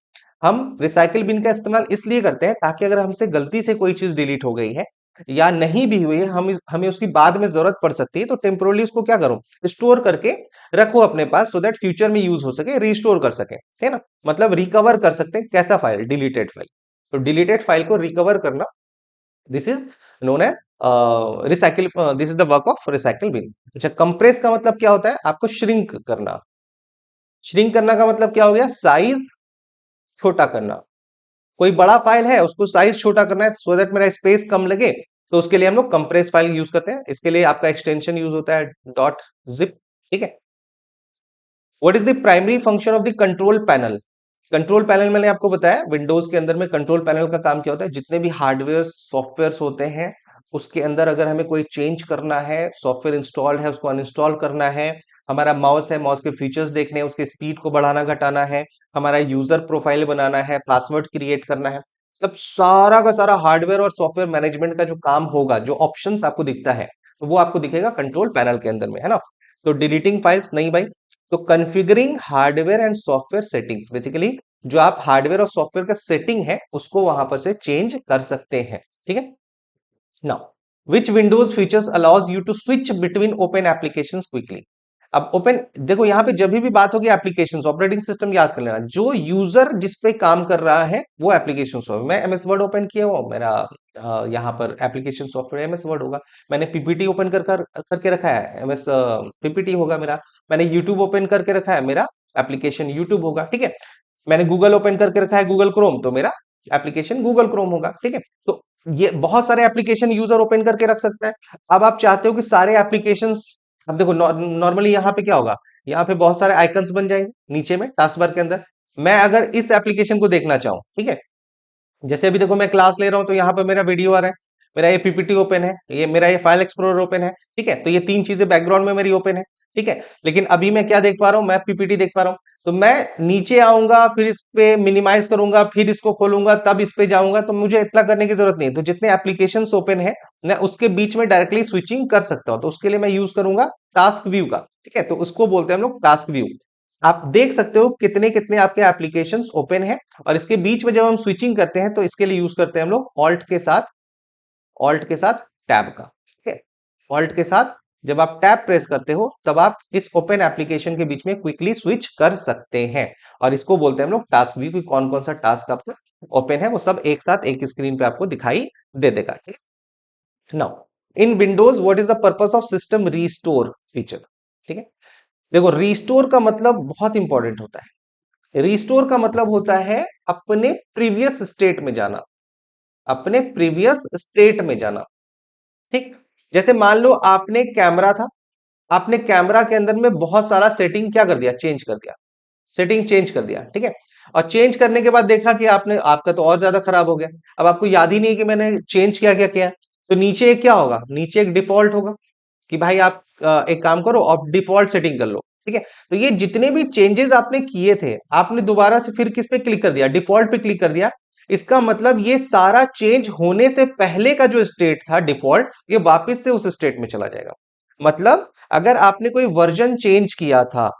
हम रिसाइकल बिन का इस्तेमाल इसलिए करते हैं ताकि अगर हमसे गलती से कोई चीज डिलीट हो गई है या नहीं भी हुई है, हमें उसकी बाद में जरूरत पड़ सकती है, तो टेम्पोरली उसको क्या करो, स्टोर करके रखो अपने पास, सो दैट फ्यूचर में यूज हो सके, रिस्टोर कर सके, है ना। मतलब रिकवर कर सकते हैं कैसा फाइल, डिलीटेड फाइल। तो डिलीटेड फाइल को रिकवर करना, this is known as recycle, this is the work of recycle bin. अच्छा, कंप्रेस का मतलब क्या होता है, आपको श्रिंक करना। श्रिंक करना का मतलब क्या हो गया, साइज छोटा करना। कोई बड़ा फाइल है उसको साइज छोटा करना है सो दैट मेरा स्पेस कम लगे, तो उसके लिए हम लोग कंप्रेस फाइल यूज करते हैं। इसके लिए आपका एक्सटेंशन यूज होता है डॉट जिप, ठीक है। What is the primary function of the control panel. Control panel मैंने आपको बताया, विंडोज के अंदर में कंट्रोल पैनल का काम क्या होता है, जितने भी हार्डवेयर सॉफ्टवेयर होते हैं उसके अंदर अगर हमें कोई चेंज करना है, सॉफ्टवेयर इंस्टॉल्ड है उसको अनइंस्टॉल करना है, हमारा माउस है, माउस के फीचर्स देखने हैं, उसके स्पीड को बढ़ाना घटाना है, हमारा यूजर प्रोफाइल बनाना है, पासवर्ड क्रिएट करना है, सब सारा का सारा हार्डवेयर और सॉफ्टवेयर मैनेजमेंट का जो काम होगा, जो ऑप्शंस आपको दिखता है, तो वो आपको दिखेगा कंट्रोल पैनल के अंदर में, है ना। तो डिलीटिंग फाइल्स नहीं भाई, तो configuring hardware and software settings, basically जो आप हार्डवेयर और सॉफ्टवेयर का सेटिंग है उसको वहां पर से चेंज कर सकते हैं, ठीक है। Now which Windows features allows you to switch between open applications quickly. अब ओपन देखो, यहाँ पे जब भी बात होगी एप्लीकेशंस, ऑपरेटिंग सिस्टम याद कर लेना, जो यूजर जिस पे काम कर रहा है वो एप्लीकेशन हो। मैं एमएस वर्ड ओपन किया हुआ मेरा, यहाँ पर एप्लीकेशन सॉफ्टवेयर एमएस वर्ड होगा। मैंने पीपीटी ओपन करके रखा है, एमएस पीपीटी होगा मेरा। मैंने यूट्यूब ओपन करके रखा है, मेरा एप्लीकेशन यूट्यूब होगा, ठीक है। मैंने गूगल ओपन करके रखा है, गूगल क्रोम, तो मेरा एप्लीकेशन गूगल क्रोम होगा, ठीक है। तो ये बहुत सारे एप्लीकेशन यूजर ओपन करके रख सकता है। अब आप चाहते हो कि सारे एप्लीकेशंस, अब देखो नॉर्मली यहाँ पे क्या होगा, यहाँ पे बहुत सारे आइकन्स बन जाएंगे नीचे में टास्क बार के अंदर। मैं अगर इस एप्लीकेशन को देखना चाहूँ, ठीक है, जैसे अभी देखो मैं क्लास ले रहा हूं तो यहाँ पे मेरा वीडियो आ रहा है, मेरा ये पीपीटी ओपन है, ये मेरा ये फाइल एक्सप्लोरर ओपन है, ठीक है। तो ये तीन चीजें बैकग्राउंड में मेरी ओपन है, ठीक है। लेकिन अभी मैं क्या देख पा रहा हूँ, मैं पीपीटी देख पा रहा हूँ। तो मैं नीचे आऊंगा, फिर इस पे मिनिमाइज करूंगा, फिर इसको खोलूंगा, तब इस पे जाऊंगा, तो मुझे इतना करने की जरूरत नहीं है। तो जितने एप्लीकेशन ओपन है मैं उसके बीच में डायरेक्टली स्विचिंग कर सकता हूँ, तो उसके लिए मैं यूज करूंगा टास्क व्यू का, ठीक है। तो उसको बोलते हैं हम लोग टास्क व्यू। आप देख सकते हो कितने कितने आपके एप्लीकेशंस ओपन है, और इसके बीच में जब हम स्विचिंग करते हैं तो इसके लिए यूज करते हैं हम लोग ऑल्ट के साथ टैब का, ठीक है। ऑल्ट के साथ जब आप टैब प्रेस करते हो तब आप इस ओपन एप्लीकेशन के बीच में क्विकली स्विच कर सकते हैं, और इसको बोलते हैं हम लोग टास्क व्यू, कि कौन कौन सा टास्क आपका ओपन है वो सब एक साथ एक स्क्रीन पे आपको दिखाई दे देगा, ठीक है। Now in Windows what is the purpose of system restore feature, ठीक है। देखो, रीस्टोर का मतलब बहुत इंपॉर्टेंट होता है। रीस्टोर का मतलब होता है अपने प्रीवियस स्टेट में जाना, अपने प्रीवियस स्टेट में जाना, ठीक। जैसे मान लो आपने कैमरा था, आपने कैमरा के अंदर में बहुत सारा सेटिंग क्या कर दिया, चेंज कर दिया, सेटिंग चेंज कर दिया, ठीक है। और चेंज करने के बाद देखा कि आपने, आपका तो और ज्यादा खराब हो गया। अब आपको याद ही नहीं है कि मैंने चेंज क्या क्या किया। तो नीचे एक क्या होगा, नीचे एक डिफॉल्ट होगा कि भाई आप एक काम करो, आप डिफॉल्ट सेटिंग कर लो, ठीक है। तो ये जितने भी चेंजेस आपने किए थे, आपने दोबारा से फिर किस पे क्लिक कर दिया, डिफॉल्ट पे क्लिक कर दिया। इसका मतलब ये सारा चेंज होने से पहले का जो स्टेट था डिफॉल्ट, ये वापस से उस स्टेट में चला जाएगा। मतलब अगर आपने कोई वर्जन चेंज किया था,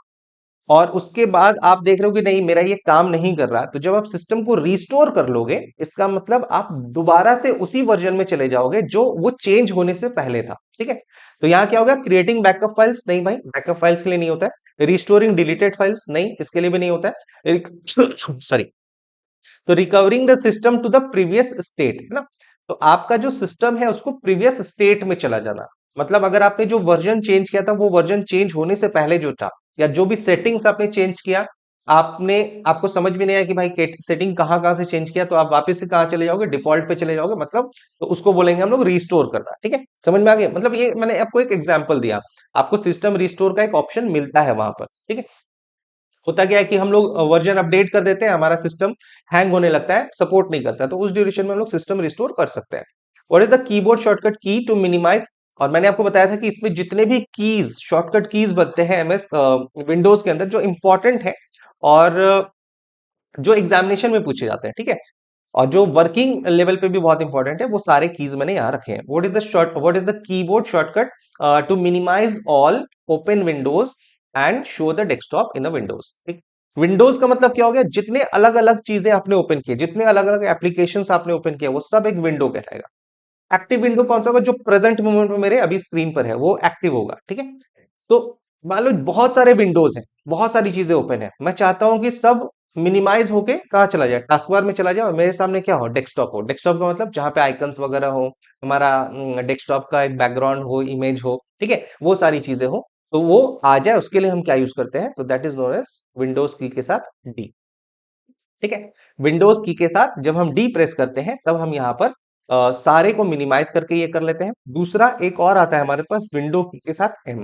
और उसके बाद आप देख रहे हो कि नहीं मेरा ये काम नहीं कर रहा, तो जब आप सिस्टम को रिस्टोर कर लोगे, इसका मतलब आप दोबारा से उसी वर्जन में चले जाओगे जो वो चेंज होने से पहले था। ठीक है, तो यहाँ क्या होगा, क्रिएटिंग बैकअप फाइल्स, नहीं भाई बैकअप फाइल्स के लिए नहीं होता है। रिस्टोरिंग डिलीटेड फाइल्स, नहीं इसके लिए भी नहीं होता है। सॉरी, तो recovering the system to the previous state, है ना। तो आपका जो सिस्टम है उसको प्रीवियस स्टेट में चला जाना, मतलब अगर आपने जो वर्जन चेंज किया था वो वर्जन चेंज होने से पहले जो था, या जो भी सेटिंग्स आपने चेंज किया, आपने आपको समझ में नहीं आया कि भाई सेटिंग कहाँ कहाँ से चेंज किया, तो आप वापस से कहाँ चले जाओगे, डिफॉल्ट पे चले जाओगे, मतलब तो उसको बोलेंगे हम लोग रिस्टोर करना। ठीक है, समझ में आ गया, मतलब ये मैंने आपको एक एग्जांपल दिया, आपको सिस्टम रिस्टोर का एक ऑप्शन मिलता है वहां पर। ठीक है, होता क्या है कि हम लोग वर्जन अपडेट कर देते हैं, हमारा सिस्टम हैंग होने लगता है, सपोर्ट नहीं करता, तो उस ड्यूरेशन में हम लोग सिस्टम रिस्टोर कर सकते हैं। What is the keyboard shortcut key to minimise, और मैंने आपको बताया था कि इसमें जितने भी कीज शॉर्टकट कीज बनते हैं एमएस विंडोज के अंदर जो इंपॉर्टेंट है, और जो एग्जामिनेशन में पूछे जाते हैं, ठीक है, और जो वर्किंग लेवल पे भी बहुत इंपॉर्टेंट है, वो सारे कीज मैंने यहाँ रखे हैं। What is the keyboard shortcut to minimise all open windows and show the desktop in the Windows. ठीक, विंडोज का मतलब क्या हो गया, जितने अलग अलग चीजें आपने ओपन किए, जितने अलग अलग एप्लीकेशन आपने ओपन किया, वो सब एक विंडो कहलाएगा। एक्टिव विंडो कौन सा होगा, जो प्रेजेंट मोमेंट में मेरे अभी स्क्रीन पर है वो एक्टिव होगा। ठीक है, तो मान लो बहुत सारे विंडोज हैं, बहुत सारी चीजें ओपन है, मैं चाहता हूं कि सब मिनिमाइज होके कहाँ चला जाए, टास्क बार में चला जाए, और मेरे सामने क्या हो, डेस्कटॉप हो। डेस्कटॉप का मतलब जहां पे आइकन्स वगैरह हो, हमारा डेस्कटॉप का एक बैकग्राउंड हो, इमेज हो, ठीक है, वो सारी चीजें हो, तो वो आ जाए उसके लिए हम क्या यूज करते हैं, तो that is known as Windows key के साथ डी। ठीक है, विंडोज की के साथ जब हम डी प्रेस करते हैं तब हम यहाँ पर सारे को मिनिमाइज करके ये कर लेते हैं। दूसरा एक और आता है हमारे पास विंडो की के साथ एम।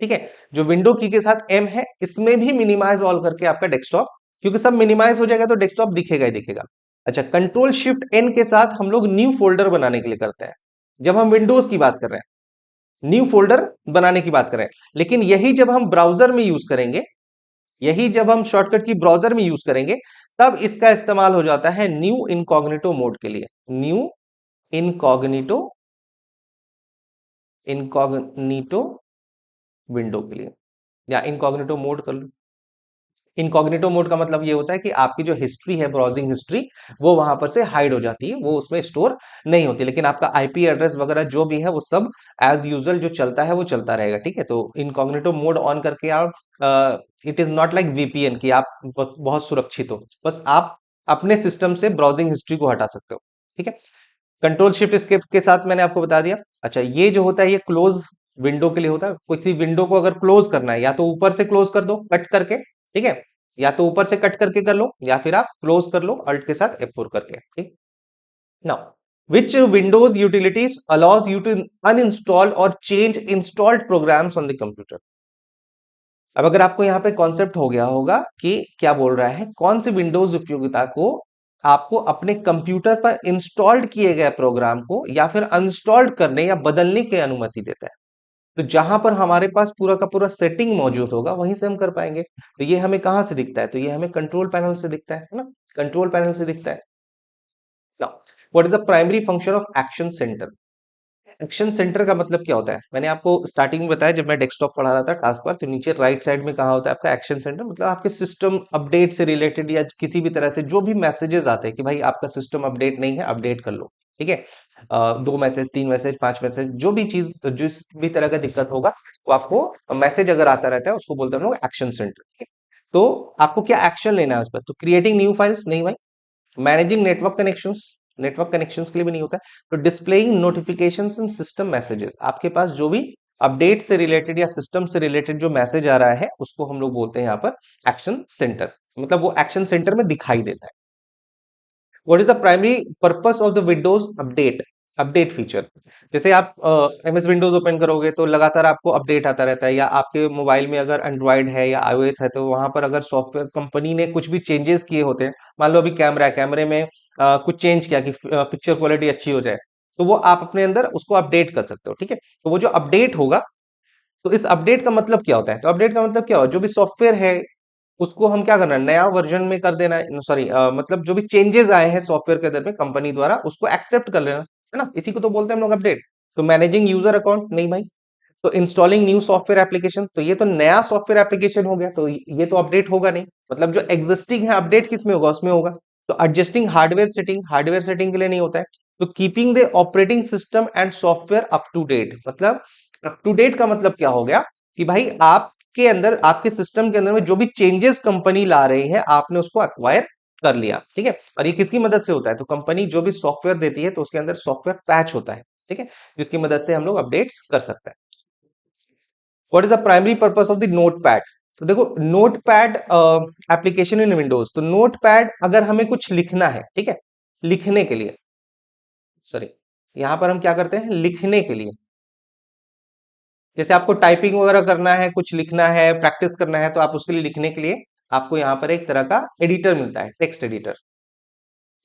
ठीक है, जो विंडो की के साथ एम है, इसमें भी मिनिमाइज ऑल करके आपका डेस्कटॉप, क्योंकि सब मिनिमाइज हो जाएगा तो डेस्कटॉप दिखेगा ही दिखेगा। अच्छा, कंट्रोल शिफ्ट एन के साथ हम लोग न्यू फोल्डर बनाने के लिए करते हैं, जब हम विंडोज की बात कर रहे हैं, न्यू फोल्डर बनाने की बात कर रहे हैं। लेकिन यही जब हम ब्राउजर में यूज करेंगे, यही जब हम शॉर्टकट की ब्राउजर में यूज करेंगे, तब इसका इस्तेमाल हो जाता है न्यू इनकॉग्निटो मोड के लिए। न्यू इनकॉग्निटो इनकॉग्निटो विंडो के लिए, या इनकॉग्निटो मोड कर लो। इनकॉग्निटो मोड का मतलब ये होता है कि आपकी जो हिस्ट्री है, ब्राउजिंग हिस्ट्री, वो वहां पर से हाइड हो जाती है, वो उसमें स्टोर नहीं होती, लेकिन आपका आईपी एड्रेस वगैरह जो भी है वो सब एज यूजुअल जो चलता है वो चलता रहेगा। ठीक है, तो इनकॉग्निटो मोड ऑन करके आप, it is not like VPN कि आप बहुत सुरक्षित हो, बस आप अपने सिस्टम से ब्राउजिंग हिस्ट्री को हटा सकते हो। ठीक है, कंट्रोल शिफ्ट एस्केप के साथ मैंने आपको बता दिया। अच्छा, ये जो होता है ये क्लोज विंडो के लिए होता है, किसी विंडो को अगर क्लोज करना है, या तो ऊपर से क्लोज कर दो कट करके, ठीक है, या तो ऊपर से कट करके कर लो, या फिर आप क्लोज कर लो अल्ट के साथ F4 करके। ठीक, now which windows utilities allows you to uninstall or change installed programs on the computer। अब अगर आपको यहाँ पे कॉन्सेप्ट हो गया होगा कि क्या बोल रहा है, कौन सी विंडोज उपयोगिता को आपको अपने कंप्यूटर पर इंस्टॉल्ड किए गए प्रोग्राम को या फिर अनस्टॉल्ड करने या बदलने की अनुमति देता है। तो जहां पर हमारे पास पूरा का पूरा सेटिंग मौजूद होगा वहीं से हम कर पाएंगे। तो ये हमें कहां से दिखता है, तो ये हमें कंट्रोल पैनल से दिखता है ना, कंट्रोल पैनल से दिखता है। Now what is the primary function of action centre. Action centre का मतलब क्या होता है, मैंने आपको स्टार्टिंग में बताया जब मैं डेस्कटॉप पढ़ा रहा था टास्क बार, तो नीचे राइट साइड में कहा होता है आपका एक्शन सेंटर, मतलब आपके सिस्टम अपडेट से रिलेटेड या किसी भी तरह से जो भी मैसेजेस आते हैं कि भाई आपका सिस्टम अपडेट नहीं है, अपडेट कर लो। ठीक है, 2 मैसेज, 3 मैसेज, 5 मैसेज, जो भी चीज जिस भी तरह का दिक्कत होगा, वो आपको मैसेज अगर आता रहता है उसको बोलते हैं हम लोग एक्शन सेंटर। तो आपको क्या एक्शन लेना है उस पर, तो क्रिएटिंग न्यू फाइल्स नहीं भाई, managing network connections, network connections के लिए भी नहीं होता है, तो displaying notifications and system messages, आपके पास जो भी अपडेट से रिलेटेड या सिस्टम से रिलेटेड जो मैसेज आ रहा है उसको हम लोग बोलते हैं यहाँ पर एक्शन सेंटर, मतलब वो एक्शन सेंटर में दिखाई देता है। What is the primary purpose of the Windows update, update feature. जैसे आप एमएस विंडोज ओपन करोगे तो लगातार आपको अपडेट आता रहता है, या आपके मोबाइल में अगर एंड्रॉइड है या आईओएस है तो वहां पर अगर सॉफ्टवेयर कंपनी ने कुछ भी चेंजेस किए होते हैं, मान लो अभी कैमरा है, कैमरे में कुछ चेंज किया कि पिक्चर क्वालिटी अच्छी हो जाए, तो वो आप अपने अंदर उसको अपडेट कर सकते हो। ठीक है, तो वो जो अपडेट होगा, तो इस अपडेट का मतलब क्या होता है, तो अपडेट का मतलब क्या हो, जो भी सॉफ्टवेयर है उसको हम क्या करना है, नया वर्जन में कर देना है, सॉरी मतलब जो भी चेंजेस आए हैं सॉफ्टवेयर के अंदर में कंपनी द्वारा उसको एक्सेप्ट कर लेना, है ना, इसी को तो बोलते हैं हम लोग अपडेट। तो मैनेजिंग यूजर अकाउंट नहीं भाई, तो इंस्टॉलिंग न्यू सॉफ्टवेयर एप्लीकेशन, तो ये तो नया सॉफ्टवेयर एप्लीकेशन हो गया, तो ये तो अपडेट होगा नहीं, मतलब जो एग्जिस्टिंग है अपडेट किस में होगा, उसमें होगा। तो एडजस्टिंग हार्डवेयर सेटिंग के लिए नहीं होता है। तो keeping the operating system and software up to date, मतलब अप टू डेट का मतलब क्या हो गया कि भाई आपके अंदर, आपके सिस्टम के अंदर में जो भी चेंजेस कंपनी ला रही है आपने उसको अक्वायर कर लिया, ठीक है। और ये किसकी मदद से होता है, तो कंपनी जो भी सॉफ्टवेयर देती है तो उसके अंदर सॉफ्टवेयर पैच होता है, ठीक है, जिसकी मदद से हम लोग अपडेट्स कर सकते हैं। What is the primary purpose of the notepad, तो देखो नोटपैड एप्लीकेशन इन विंडोज, तो नोटपैड अगर हमें कुछ लिखना है, ठीक है, लिखने के लिए, सॉरी, यहां पर हम क्या करते हैं, लिखने के लिए, जैसे आपको टाइपिंग वगैरह करना है, कुछ लिखना है, प्रैक्टिस करना है, तो आप उसके लिए लिखने के लिए आपको यहाँ पर एक तरह का एडिटर मिलता है, टेक्स्ट एडिटर,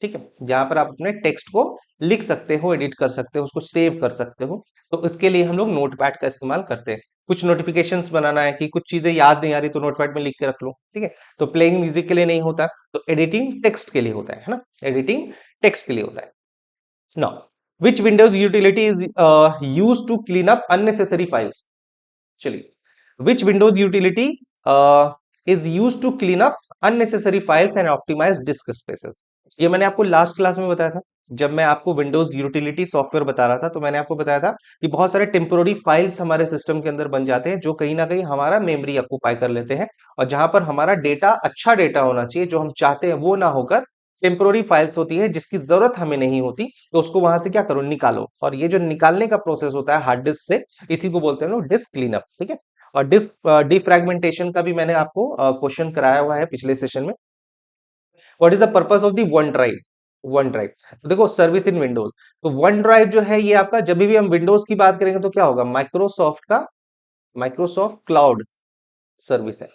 ठीक है, जहां पर आप अपने टेक्स्ट को लिख सकते हो, एडिट कर सकते हो, उसको सेव कर सकते हो। तो इसके लिए हम लोग नोटपैड का इस्तेमाल करते हैं। कुछ नोटिफिकेशंस बनाना है कि कुछ चीजें याद नहीं आ रही, तो नोटपैड में लिख के रख लो, ठीक है। तो प्लेइंग म्यूजिक के लिए नहीं होता, तो एडिटिंग टेक्स्ट के लिए होता है ना, एडिटिंग टेक्स्ट के लिए होता है। Now which Windows utility is use to clean up unnecessary files, चलिए, which Windows utility is use to clean up unnecessary files and optimise disk spaces, ये मैंने आपको लास्ट क्लास में बताया था, जब मैं आपको विंडोज यूटिलिटी सॉफ्टवेयर बता रहा था, तो मैंने आपको बताया था कि बहुत सारे टेम्पोररी फाइल्स हमारे सिस्टम के अंदर बन जाते हैं जो कहीं ना कहीं हमारा मेमोरी ऑक्यूपाई कर लेते हैं, और जहां पर हमारा डेटा, अच्छा डेटा होना चाहिए, जो हम चाहते हैं वो ना होकर टेम्पोररी फाइल्स होती है जिसकी जरूरत हमें नहीं होती, तो उसको वहां से क्या करो, निकालो। और ये जो निकालने का प्रोसेस होता है हार्ड डिस्क से, इसी को बोलते हैं लोग डिस्क क्लीनअप, ठीक है। और डिस्क डिफ्रैगमेंटेशन का भी मैंने आपको क्वेश्चन कराया हुआ है पिछले सेशन में। What is the purpose of the one drive, one drive, तो देखो सर्विस इन विंडोज, तो वन ड्राइव जो है ये आपका, जब भी हम विंडोज की बात करेंगे तो क्या होगा, माइक्रोसॉफ्ट का, माइक्रोसॉफ्ट क्लाउड सर्विस है।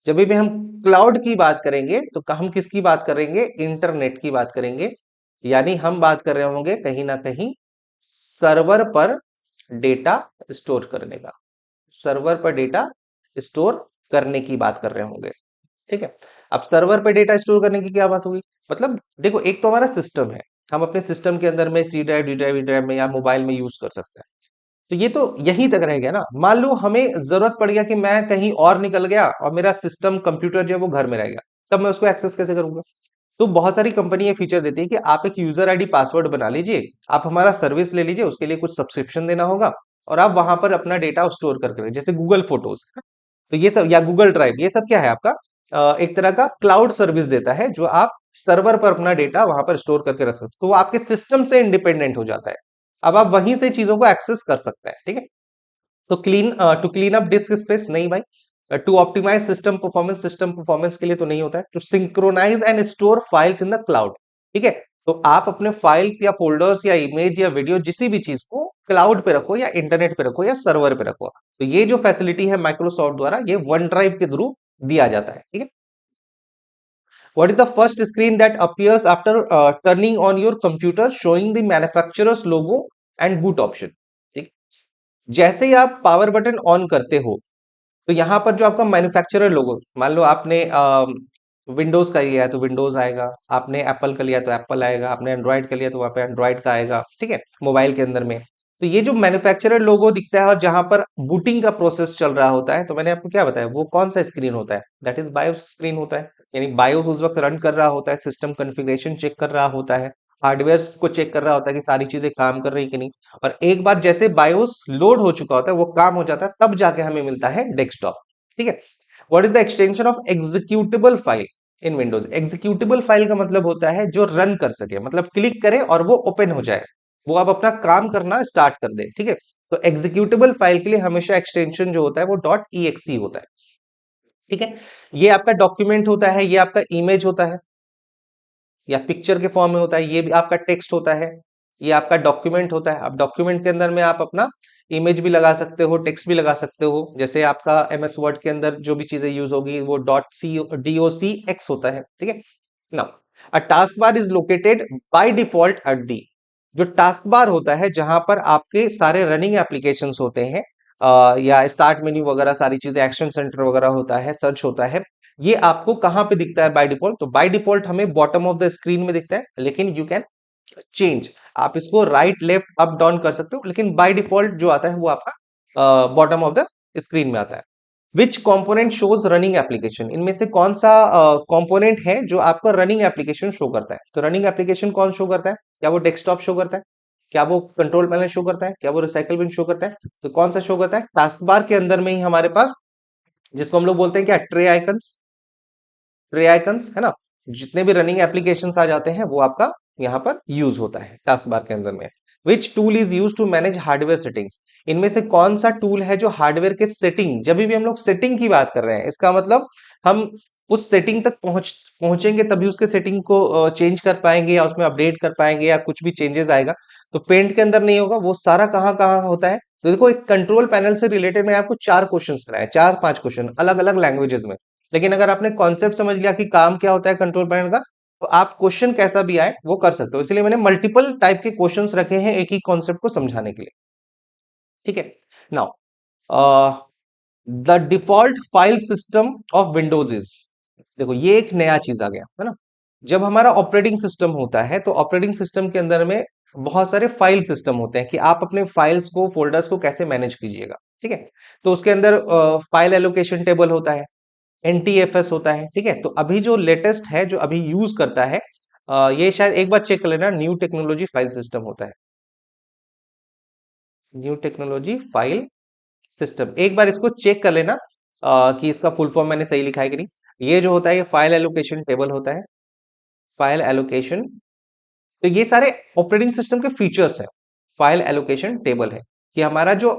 जब भी हम क्लाउड की बात करेंगे तो हम किसकी बात करेंगे, इंटरनेट की बात करेंगे, यानी हम बात कर रहे होंगे कहीं ना कहीं सर्वर पर डेटा स्टोर करने का, सर्वर पर डेटा स्टोर करने की बात कर रहे होंगे, ठीक है। अब सर्वर पे डेटा स्टोर करने की क्या बात होगी, मतलब देखो एक तो हमारा सिस्टम है, हम अपने सिस्टम के अंदर में C drive, D drive, V drive में या मोबाइल में यूज कर सकते हैं, तो ये तो यहीं तक रह गया ना। मान लो हमें जरूरत पड़ गया कि मैं कहीं और निकल गया और मेरा सिस्टम कंप्यूटर जो है वो घर में रह गया, तब मैं उसको एक्सेस कैसे करूंगा। तो बहुत सारी कंपनी ये फीचर देती है कि आप एक यूजर आईडी पासवर्ड बना लीजिए, आप हमारा सर्विस ले लीजिए, उसके लिए कुछ सब्सक्रिप्शन देना होगा, और आप वहां पर अपना डेटा स्टोर करके, जैसे गूगल फोटोज, तो ये सब, या गूगल ड्राइव, ये सब क्या है आपका, एक तरह का क्लाउड सर्विस देता है, जो आप सर्वर पर अपना डेटा वहां पर स्टोर करके रख सकते हो, तो वो आपके सिस्टम से इंडिपेंडेंट हो जाता है। अब आप वहीं से चीजों को एक्सेस कर सकते हैं, ठीक है। तो to clean up disk space नहीं भाई, to optimise system performance, system performance के लिए तो नहीं होता है, to synchronise and store files in the cloud, ठीक है। तो आप अपने फाइल्स या फोल्डर्स या इमेज या वीडियो, किसी भी चीज को क्लाउड पे रखो या इंटरनेट पे रखो या सर्वर पे रखो, तो ये जो फैसिलिटी है माइक्रोसॉफ्ट द्वारा, ये वन ड्राइव के थ्रू दिया जाता है, ठीक है। What is the first screen that appears after turning on your computer showing the manufacturer's logo and boot option? ठीक, जैसे ही आप पावर बटन ऑन करते हो तो यहाँ पर जो आपका मैन्युफैक्चरर लोगो, मान लो आपने विंडोज का लिया है तो विंडोज आएगा, आपने एप्पल का लिया तो एप्पल आएगा, आपने एंड्रॉइड का लिया तो वहां पे एंड्रॉइड का आएगा, ठीक है, मोबाइल के अंदर में। तो ये जो मैन्युफैक्चरर लोगो दिखता है और जहां पर बूटिंग का प्रोसेस चल रहा होता है, तो मैंने आपको क्या बताया, वो कौन सा स्क्रीन होता है, दैट इज बायोस स्क्रीन होता है। यानी बायोस उस वक्त रन कर रहा होता है, सिस्टम कॉन्फ़िगरेशन चेक कर रहा होता है, हार्डवेयर को चेक कर रहा होता है कि सारी चीजें काम कर रही कि नहीं, और एक बार जैसे बायोस लोड हो चुका होता है, वो काम हो जाता है, तब जाके हमें मिलता है डेस्कटॉप, ठीक है। What is the extension of executable file in Windows, executable file का मतलब होता है जो रन कर सके, मतलब क्लिक करे और वो ओपन हो जाए, वो आप अपना काम करना स्टार्ट कर दे, ठीक है। तो एग्जीक्यूटेबल फाइल के लिए हमेशा एक्सटेंशन जो होता है वो डॉट ई होता है, ठीक है। ये आपका डॉक्यूमेंट होता है, ये आपका इमेज होता है या पिक्चर के फॉर्म में होता है, ये भी आपका टेक्स्ट होता है, ये आपका डॉक्यूमेंट होता है। अब डॉक्यूमेंट के अंदर में आप अपना इमेज भी लगा सकते हो, टेक्स्ट भी लगा सकते हो, जैसे आपका एमएस वर्ड के अंदर जो भी चीजें यूज होगी वो .docx होता है, ठीक है। Now a task bar is located by default at the, जो टास्क बार होता है जहां पर आपके सारे रनिंग एप्लीकेशंस होते हैं, या स्टार्ट मेन्यू वगैरह सारी चीजें, एक्शन सेंटर वगैरह होता है, सर्च होता है, ये आपको कहां पे दिखता है बाय डिफॉल्ट, तो बाय डिफॉल्ट हमें बॉटम ऑफ द स्क्रीन में दिखता है, लेकिन यू कैन चेंज, आप इसको राइट लेफ्ट अप डाउन कर सकते हो, लेकिन बाय डिफॉल्ट जो आता है वो आपका बॉटम ऑफ द स्क्रीन में आता है। विच कंपोनेंट शोज रनिंग एप्लीकेशन, इनमें से कौन सा कंपोनेंट है जो आपको रनिंग एप्लीकेशन शो करता है? तो रनिंग एप्लीकेशन कौन शो करता है? क्या वो डेस्कटॉप शो करता है? क्या वो कंट्रोल पैनल शो करता है? क्या वो रिसाइकल बिन शो करता है? तो कौन सा शो करता है? टास्क बार के अंदर में ही हमारे पास, जिसको हम लोग बोलते हैं क्या, ट्रे आइकन्स है ना। जितने भी रनिंग एप्लीकेशंस आ जाते हैं वो आपका यहाँ पर यूज होता है टास्क बार के अंदर में। Which tool is use to manage hardware settings, इनमें से कौन सा टूल है जो हार्डवेयर के सेटिंग, जब भी हम लोग सेटिंग की बात कर रहे हैं, इसका मतलब हम उस सेटिंग तक पहुंचेंगे तभी उसके सेटिंग को चेंज कर पाएंगे या उसमें अपडेट कर पाएंगे या कुछ भी चेंजेस आएगा। तो पेंट के अंदर नहीं होगा, वो सारा कहाँ कहाँ होता है? तो देखो, एक कंट्रोल पैनल से रिलेटेड मैंने आपको 4 क्वेश्चन कराए, 4-5 क्वेश्चन अलग अलग लैंग्वेजेस में। लेकिन अगर आपने कॉन्सेप्ट समझ लिया कि काम क्या होता है कंट्रोल पैनल का, तो आप क्वेश्चन कैसा भी आए वो कर सकते हो। इसलिए मैंने मल्टीपल टाइप के क्वेश्चंस रखे हैं एक ही कॉन्सेप्ट को समझाने के लिए। ठीक है। Now the default file system of Windows is, देखो ये एक नया चीज आ गया है ना। जब हमारा ऑपरेटिंग सिस्टम होता है तो ऑपरेटिंग सिस्टम के अंदर में बहुत सारे फाइल सिस्टम होते हैं कि आप अपने फाइल्स को, फोल्डर्स को कैसे मैनेज कीजिएगा। ठीक है। तो उसके अंदर फाइल एलोकेशन टेबल होता है, एनटीएफएस होता है। ठीक है। तो अभी जो लेटेस्ट है, जो अभी यूज करता है, ये शायद एक बार चेक कर लेना, न्यू टेक्नोलॉजी फाइल सिस्टम होता है। न्यू टेक्नोलॉजी फाइल सिस्टम, एक बार इसको चेक कर लेना कि इसका फुल फॉर्म मैंने सही लिखा है कि नहीं। ये जो होता है ये फाइल एलोकेशन टेबल होता है, फाइल एलोकेशन। तो ये सारे ऑपरेटिंग सिस्टम के फीचर्स है। फाइल एलोकेशन टेबल है कि हमारा जो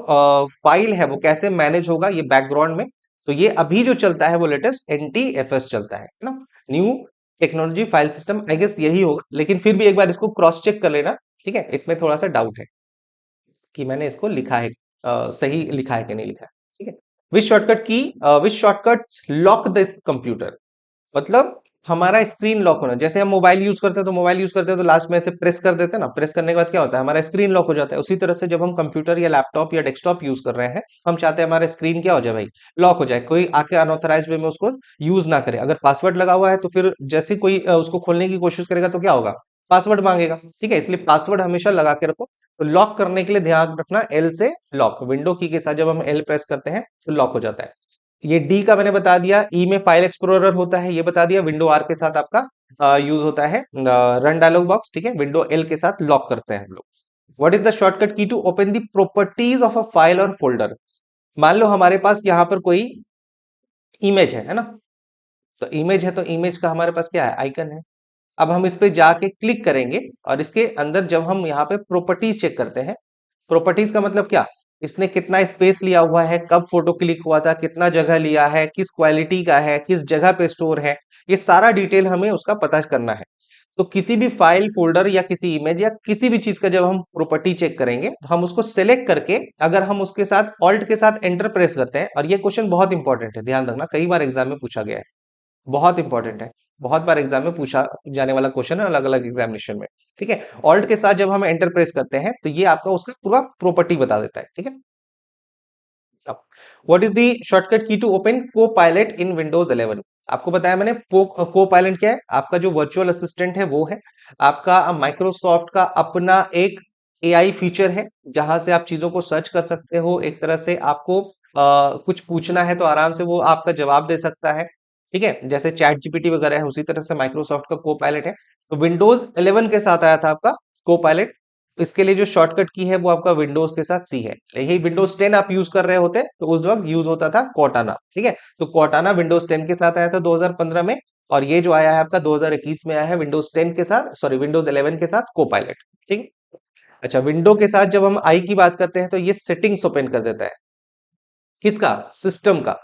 फाइल है वो कैसे मैनेज होगा ये बैकग्राउंड में। तो ये अभी जो चलता है वो लेटेस्ट एनटीएफएस चलता है ना, new technology file system. I guess यही होगा, लेकिन फिर भी एक बार इसको क्रॉस चेक कर लेना। ठीक है। इसमें थोड़ा सा डाउट है कि मैंने इसको लिखा है, सही लिखा है कि नहीं लिखा है। ठीक है। Which shortcut lock this computer, मतलब हमारा स्क्रीन लॉक होना। जैसे हम मोबाइल यूज करते हैं तो मोबाइल यूज करते हैं तो लास्ट में ऐसे प्रेस कर देते हैं ना, प्रेस करने के बाद क्या होता है, हमारा स्क्रीन लॉक हो जाता है। उसी तरह से जब हम कंप्यूटर या लैपटॉप या डेस्कटॉप यूज कर रहे हैं, हम चाहते हैं हमारा स्क्रीन क्या हो जाए भाई, लॉक हो जाए, कोई आके अनऑथराइज वे में उसको यूज ना करे। अगर पासवर्ड लगा हुआ है तो फिर जैसे कोई उसको खोलने की कोशिश करेगा तो क्या होगा, पासवर्ड मांगेगा। ठीक है। इसलिए पासवर्ड हमेशा लगा के रखो। तो लॉक करने के लिए ध्यान रखना, एल से लॉक, विंडो की के साथ जब हम एल प्रेस करते हैं तो लॉक हो जाता है। ये डी का मैंने बता दिया, ई में फाइल एक्सप्लोरर होता है ये बता दिया, विंडो आर के साथ आपका यूज होता है रन डायलॉग बॉक्स। ठीक है। विंडो एल के साथ लॉक करते हैं हम लोग। What is the shortcut key to open the properties of a file और फोल्डर, मान लो हमारे पास यहाँ पर कोई इमेज है ना। तो इमेज है तो इमेज का हमारे पास क्या है, आइकन है। अब हम इस पे जाके क्लिक करेंगे और इसके अंदर जब हम यहाँ पे प्रॉपर्टीज चेक करते हैं, प्रॉपर्टीज का मतलब क्या, इसने कितना स्पेस लिया हुआ है, कब फोटो क्लिक हुआ था, कितना जगह लिया है, किस क्वालिटी का है, किस जगह पे स्टोर है, ये सारा डिटेल हमें उसका पता करना है। तो किसी भी फाइल, फोल्डर या किसी इमेज या किसी भी चीज का जब हम प्रॉपर्टी चेक करेंगे तो हम उसको सेलेक्ट करके, अगर हम उसके साथ ऑल्ट के साथ एंटर प्रेस करते हैं, और ये क्वेश्चन बहुत इंपॉर्टेंट है, ध्यान रखना, कई बार एग्जाम में पूछा गया है, बहुत इंपॉर्टेंट है, बहुत बार एग्जाम में पूछा जाने वाला क्वेश्चन है अलग अलग एग्जामिनेशन में। ठीक है। ऑल्ट के साथ जब हम एंटर प्रेस करते हैं तो ये आपका उसका पूरा प्रॉपर्टी बता देता है। ठीक है। अब what is the shortcut key to open को पायलट इन विंडोज 11, आपको बताया मैंने, को पायलट क्या है, आपका जो वर्चुअल असिस्टेंट है वो है। आपका माइक्रोसॉफ्ट का अपना एक एआई फीचर है जहां से आप चीजों को सर्च कर सकते हो, एक तरह से आपको कुछ पूछना है तो आराम से वो आपका जवाब दे सकता है। ठीक है। जैसे चैट जीपीटी वगैरह है, उसी तरह से माइक्रोसॉफ्ट का को पायलट है। तो विंडोज 11 के साथ आया था आपका को पायलट। इसके लिए जो शॉर्टकट की है वो आपका विंडोज के साथ सी है। यही विंडोज 10 आप यूज कर रहे होते तो उस वक्त यूज होता था कोर्टाना। ठीक है। तो कोर्टाना विंडोज 10 के साथ आया था 2015 में, और ये जो आया है आपका 2021 में आया है विंडोज 10 के साथ, सॉरी विंडोज 11 के साथ को पायलट। ठीक है। अच्छा, विंडो के साथ जब हम आई की बात करते हैं तो ये सेटिंग्स ओपन कर देता है, किसका, सिस्टम का।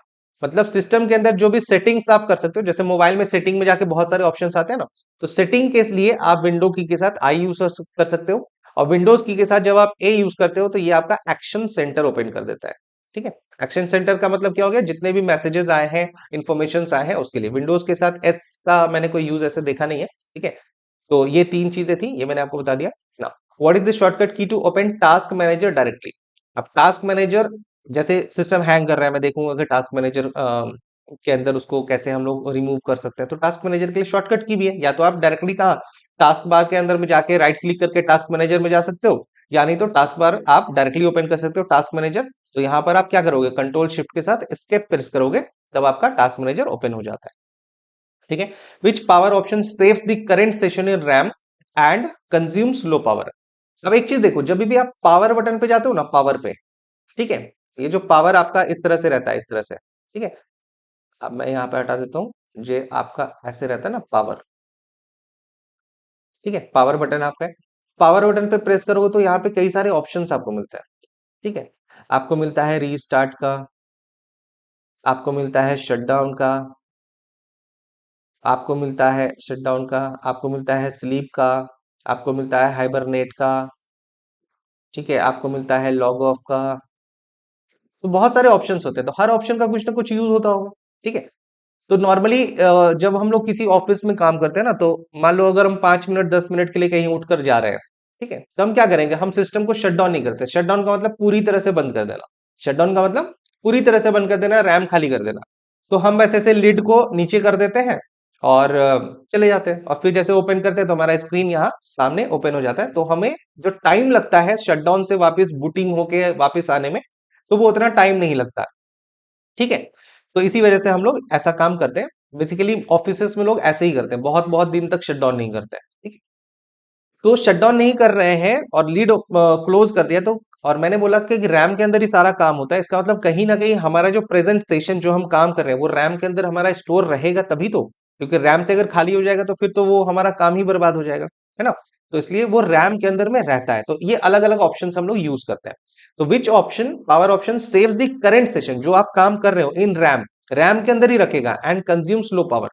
मतलब सिस्टम के अंदर जो भी सेटिंग्स आप कर सकते हो, जैसे मोबाइल में सेटिंग में जाके बहुत सारे ऑप्शंस आते हैं ना, तो सेटिंग के लिए आप विंडो की के साथ आई यूज कर सकते हो, और विंडोज की के साथ जब आप ए यूज करते हो तो ये आपका एक्शन सेंटर ओपन कर देता है। ठीक है। एक्शन सेंटर का मतलब क्या हो गया, जितने भी मैसेजेस आए हैं, इंफॉर्मेशन आए हैं उसके लिए। विंडोज के साथ एस का मैंने कोई यूज ऐसे देखा नहीं है। ठीक है। तो ये 3 चीजें थी, ये मैंने आपको बता दिया ना। What is the shortcut key to open task manager directly, अब टास्क मैनेजर, जैसे सिस्टम हैंग कर रहा है, मैं देखूंगा कि टास्क मैनेजर के अंदर उसको कैसे हम लोग रिमूव कर सकते हैं। तो टास्क मैनेजर के लिए शॉर्टकट की भी है, या तो आप डायरेक्टली कहा टास्क बार के अंदर में जाके राइट क्लिक करके टास्क मैनेजर में जा सकते हो, या नहीं तो टास्क बार आप डायरेक्टली ओपन कर सकते हो टास्क मैनेजर। तो यहाँ पर आप क्या करोगे, कंट्रोल शिफ्ट के साथ एस्केप प्रेस करोगे, तब आपका टास्क मैनेजर ओपन हो जाता है। ठीक है। Which power option saves the current session in RAM and consumes low power. अब एक चीज देखो, जब भी आप पावर बटन पे जाते हो ना, पावर पे, ठीक है, ये जो पावर आपका इस तरह से रहता है, इस तरह से, ठीक है। अब मैं यहाँ पे हटा देता हूँ, ये आपका ऐसे रहता है ना पावर, ठीक है, पावर बटन आपका है। पावर बटन पे प्रेस करोगे तो यहाँ पे कई सारे ऑप्शंस आपको मिलता है, ठीक है। आपको मिलता है रीस्टार्ट का, आपको मिलता है शटडाउन का, आपको मिलता है शटडाउन का, आपको मिलता है स्लीप का, आपको मिलता है हाइबरनेट का, ठीक है, आपको मिलता है लॉग ऑफ का। तो बहुत सारे ऑप्शंस होते हैं, तो हर ऑप्शन का कुछ ना कुछ यूज होता होगा, ठीक है। तो नॉर्मली जब हम लोग किसी ऑफिस में काम करते हैं ना, तो मान लो अगर हम 5 मिनट 10 मिनट के लिए कहीं उठकर जा रहे हैं, ठीक है, तो हम क्या करेंगे, हम सिस्टम को शट डाउन नहीं करते। शट डाउन का मतलब पूरी तरह से बंद कर देना। शट डाउन का मतलब पूरी तरह से बंद कर देना, रैम खाली कर देना। तो हम वैसे से लिड को नीचे कर देते हैं और चले जाते हैं, और फिर जैसे ओपन करते हैं तो हमारा स्क्रीन यहाँ सामने ओपन हो जाता है। तो हमें जो टाइम लगता है शटडाउन से वापस बूटिंग होके वापस आने में, तो वो उतना टाइम नहीं लगता, ठीक है। तो इसी वजह से हम लोग ऐसा काम करते हैं। बेसिकली ऑफिसेस में लोग ऐसे ही करते हैं, बहुत बहुत दिन तक शटडाउन नहीं करते हैं, ठीक है। तो शटडाउन नहीं कर रहे हैं और लीड क्लोज कर दिया, तो और मैंने बोला कि रैम के अंदर ही सारा काम होता है, इसका मतलब कहीं ना कहीं हमारा जो प्रेजेंट सेशन जो हम काम कर रहे हैं वो रैम के अंदर हमारा स्टोर रहेगा तभी तो, क्योंकि रैम से अगर खाली हो जाएगा तो फिर तो वो हमारा काम ही बर्बाद हो जाएगा, है ना। तो इसलिए वो रैम के अंदर में रहता है। तो ये अलग अलग ऑप्शन हम लोग यूज करते हैं। तो which option, power option saves the current session, जो आप काम कर रहे हो इन रैम, रैम के अंदर ही रखेगा, एंड कंज्यूम्स लो पावर।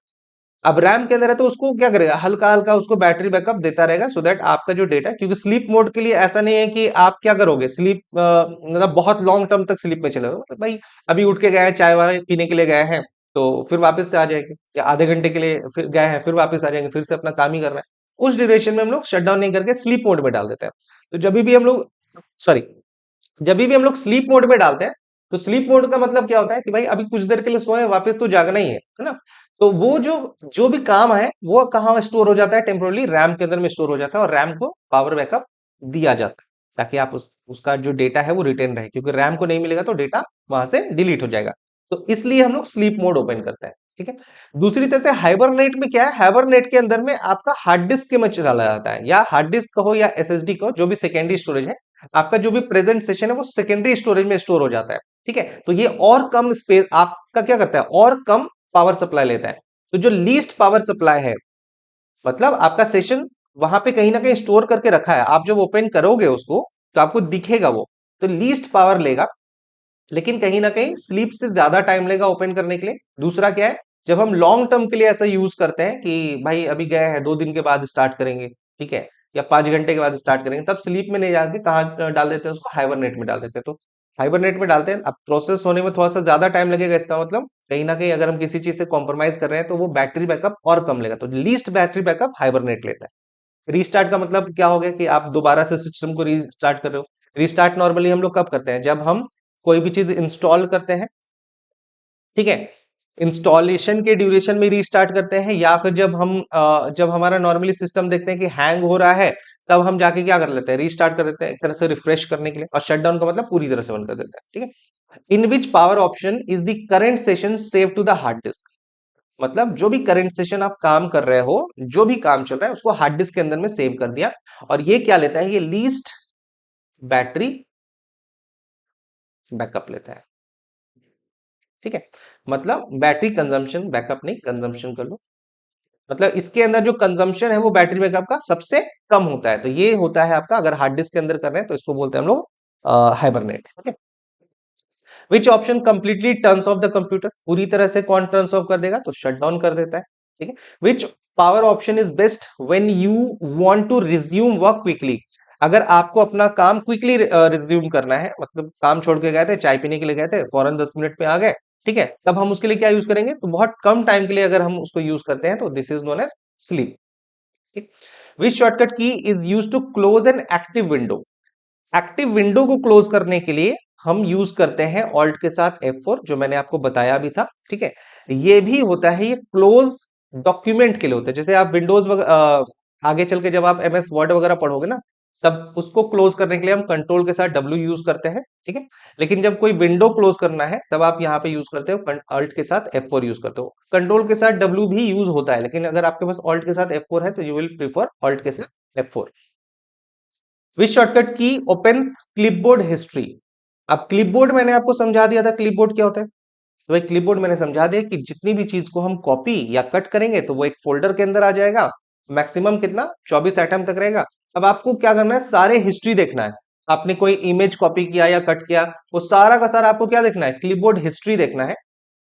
अब रैम के अंदर है तो उसको क्या करेगा, हल्का हल्का उसको बैटरी बैकअप देता रहेगा, सो दैट आपका जो डेटा, क्योंकि स्लीप मोड के लिए ऐसा नहीं है कि आप क्या करोगे, स्लीप मतलब बहुत लॉन्ग टर्म तक स्लीप में चले जाओगे, तो भाई अभी उठ के गए हैं, चाय वाय पीने के लिए गए हैं, तो फिर वापस से आ जाएंगे, या आधे घंटे के लिए फिर गए हैं, फिर वापस आ जाएंगे, फिर से अपना काम ही करना है। उस ड्यूरेशन में हम लोग शट डाउन नहीं करके स्लीप मोड में डाल देते हैं। तो जब भी हम लोग, सॉरी, जब भी हम लोग स्लीप मोड में डालते हैं, तो स्लीप मोड का मतलब क्या होता है कि भाई अभी कुछ देर के लिए सोए, वापस तो जागना ही है ना। तो वो जो जो भी काम है वो कहाँ स्टोर हो जाता है, टेम्पोरली रैम के अंदर में स्टोर हो जाता है, और रैम को पावर बैकअप दिया जाता है, ताकि आप उसका जो डेटा है वो रिटेन रहे, क्योंकि रैम को नहीं मिलेगा तो डेटा वहां से डिलीट हो जाएगा। तो इसलिए हम लोग स्लीप मोड ओपन करते हैं, ठीक है। दूसरी तरह से हाइबरनेट में क्या है, हाइबरनेट के अंदर में आपका हार्ड डिस्क में चला जाता है, या हार्ड डिस्क कहो या एसएसडी कहो, जो भी सेकेंडरी स्टोरेज है, आपका जो भी प्रेजेंट सेशन है वो सेकेंडरी स्टोरेज में स्टोर हो जाता है, ठीक है। तो ये और कम स्पेस आपका क्या करता है, और कम पावर सप्लाई लेता है। तो जो लीस्ट पावर सप्लाई है, मतलब आपका सेशन वहां पे कहीं ना कहीं स्टोर करके रखा है, आप जब ओपन करोगे उसको तो आपको दिखेगा वो, तो लीस्ट पावर लेगा, लेकिन कहीं ना कहीं स्लीप से ज्यादा टाइम लेगा ओपन करने के लिए। दूसरा क्या है, जब हम लॉन्ग टर्म के लिए ऐसा यूज करते हैं कि भाई अभी गए हैं 2 दिन के बाद स्टार्ट करेंगे, ठीक है, या 5 घंटे के बाद स्टार्ट करेंगे, तब स्लीप में नहीं जाके कहाँ डाल देते हैं उसको, हाइबरनेट में डाल देते हैं। तो हाइबरनेट में डालते हैं, अब प्रोसेस होने में थोड़ा सा ज्यादा टाइम लगेगा, इसका मतलब कहीं ना कहीं अगर हम किसी चीज से कॉम्प्रोमाइज कर रहे हैं तो वो बैटरी बैकअप और कम लेगा, तो लीस्ट बैटरी बैकअप हाइबरनेट लेता है। रीस्टार्ट का मतलब क्या हो गया कि आप दोबारा से सिस्टम को रीस्टार्ट कर रहे हो। रीस्टार्ट नॉर्मली हम लोग कब करते हैं, जब हम कोई भी चीज इंस्टॉल करते हैं, ठीक है, इंस्टॉलेशन के ड्यूरेशन में रीस्टार्ट करते हैं, या फिर जब हम जब हमारा नॉर्मली सिस्टम देखते हैं कि हैंग हो रहा है, तब हम जाके क्या कर लेते हैं, रीस्टार्ट कर देते हैं, एक तरह से रिफ्रेश करने के लिए। और शटडाउन का मतलब पूरी तरह से बंद कर देते हैं, ठीक है। In which power option is the current session save to the hard disk, मतलब जो भी करंट सेशन आप काम कर रहे हो, जो भी काम चल रहा है उसको हार्ड डिस्क के अंदर में सेव कर दिया। और ये क्या लेता है, ये लीस्ट बैटरी बैकअप लेता है, ठीक है। मतलब बैटरी कंजम्पशन, बैकअप नहीं, कंजम्पशन कर लो। मतलब इसके अंदर जो कंजम्पशन है वो बैटरी बैकअप का सबसे कम होता है। तो ये होता है आपका, अगर हार्ड डिस्क के अंदर कर रहे हैं तो इसको बोलते हैं हम लोग hibernate, okay. Which option completely turns of the computer, पूरी तरह से कौन टर्न्स ऑफ कर देगा, तो शट डाउन कर देता है, ठीक है। Which power option is best when you want to resume work quickly, अगर आपको अपना काम क्विकली रिज्यूम करना है, मतलब काम छोड़ के गए थे, चाय पीने के लिए गए थे, फौरन 10 मिनट में आ गए, ठीक है, तब हम उसके लिए क्या यूज करेंगे, तो बहुत कम टाइम के लिए अगर हम उसको यूज करते हैं तो this is known as sleep, ठीक। Which shortcut key is use to close an active window, active window को क्लोज करने के लिए हम यूज करते हैं ऑल्ट के साथ F4, जो मैंने आपको बताया भी था, ठीक है। ये भी होता है, ये क्लोज डॉक्यूमेंट के लिए होता है। जैसे आप विंडोज आगे चल के जब आप MS वर्ड वगैरह पढ़ोगे ना, तब उसको क्लोज करने के लिए हम कंट्रोल के साथ डब्ल्यू यूज करते हैं, ठीक है। लेकिन जब कोई विंडो क्लोज करना है तब आप यहाँ पे यूज करते हो ऑल्ट के साथ F4 यूज करते हो। कंट्रोल के साथ डब्ल्यू भी यूज होता है, लेकिन अगर आपके पास ऑल्ट के साथ F4 है तो यू विल प्रीफर ऑल्ट के साथ F4। विच शॉर्टकट की ओपन्स क्लिपबोर्ड हिस्ट्री। अब क्लिपबोर्ड मैंने आपको समझा दिया था क्लिपबोर्ड क्या होता है। तो भाई क्लिपबोर्ड मैंने समझा दिया कि जितनी भी चीज को हम कॉपी या कट करेंगे तो वो एक फोल्डर के अंदर आ जाएगा। मैक्सिमम कितना 24 आइटम तक रहेगा। अब आपको क्या करना है, सारे हिस्ट्री देखना है। आपने कोई इमेज कॉपी किया या कट किया, वो सारा का सारा आपको क्या देखना है, क्लिपबोर्ड हिस्ट्री देखना है,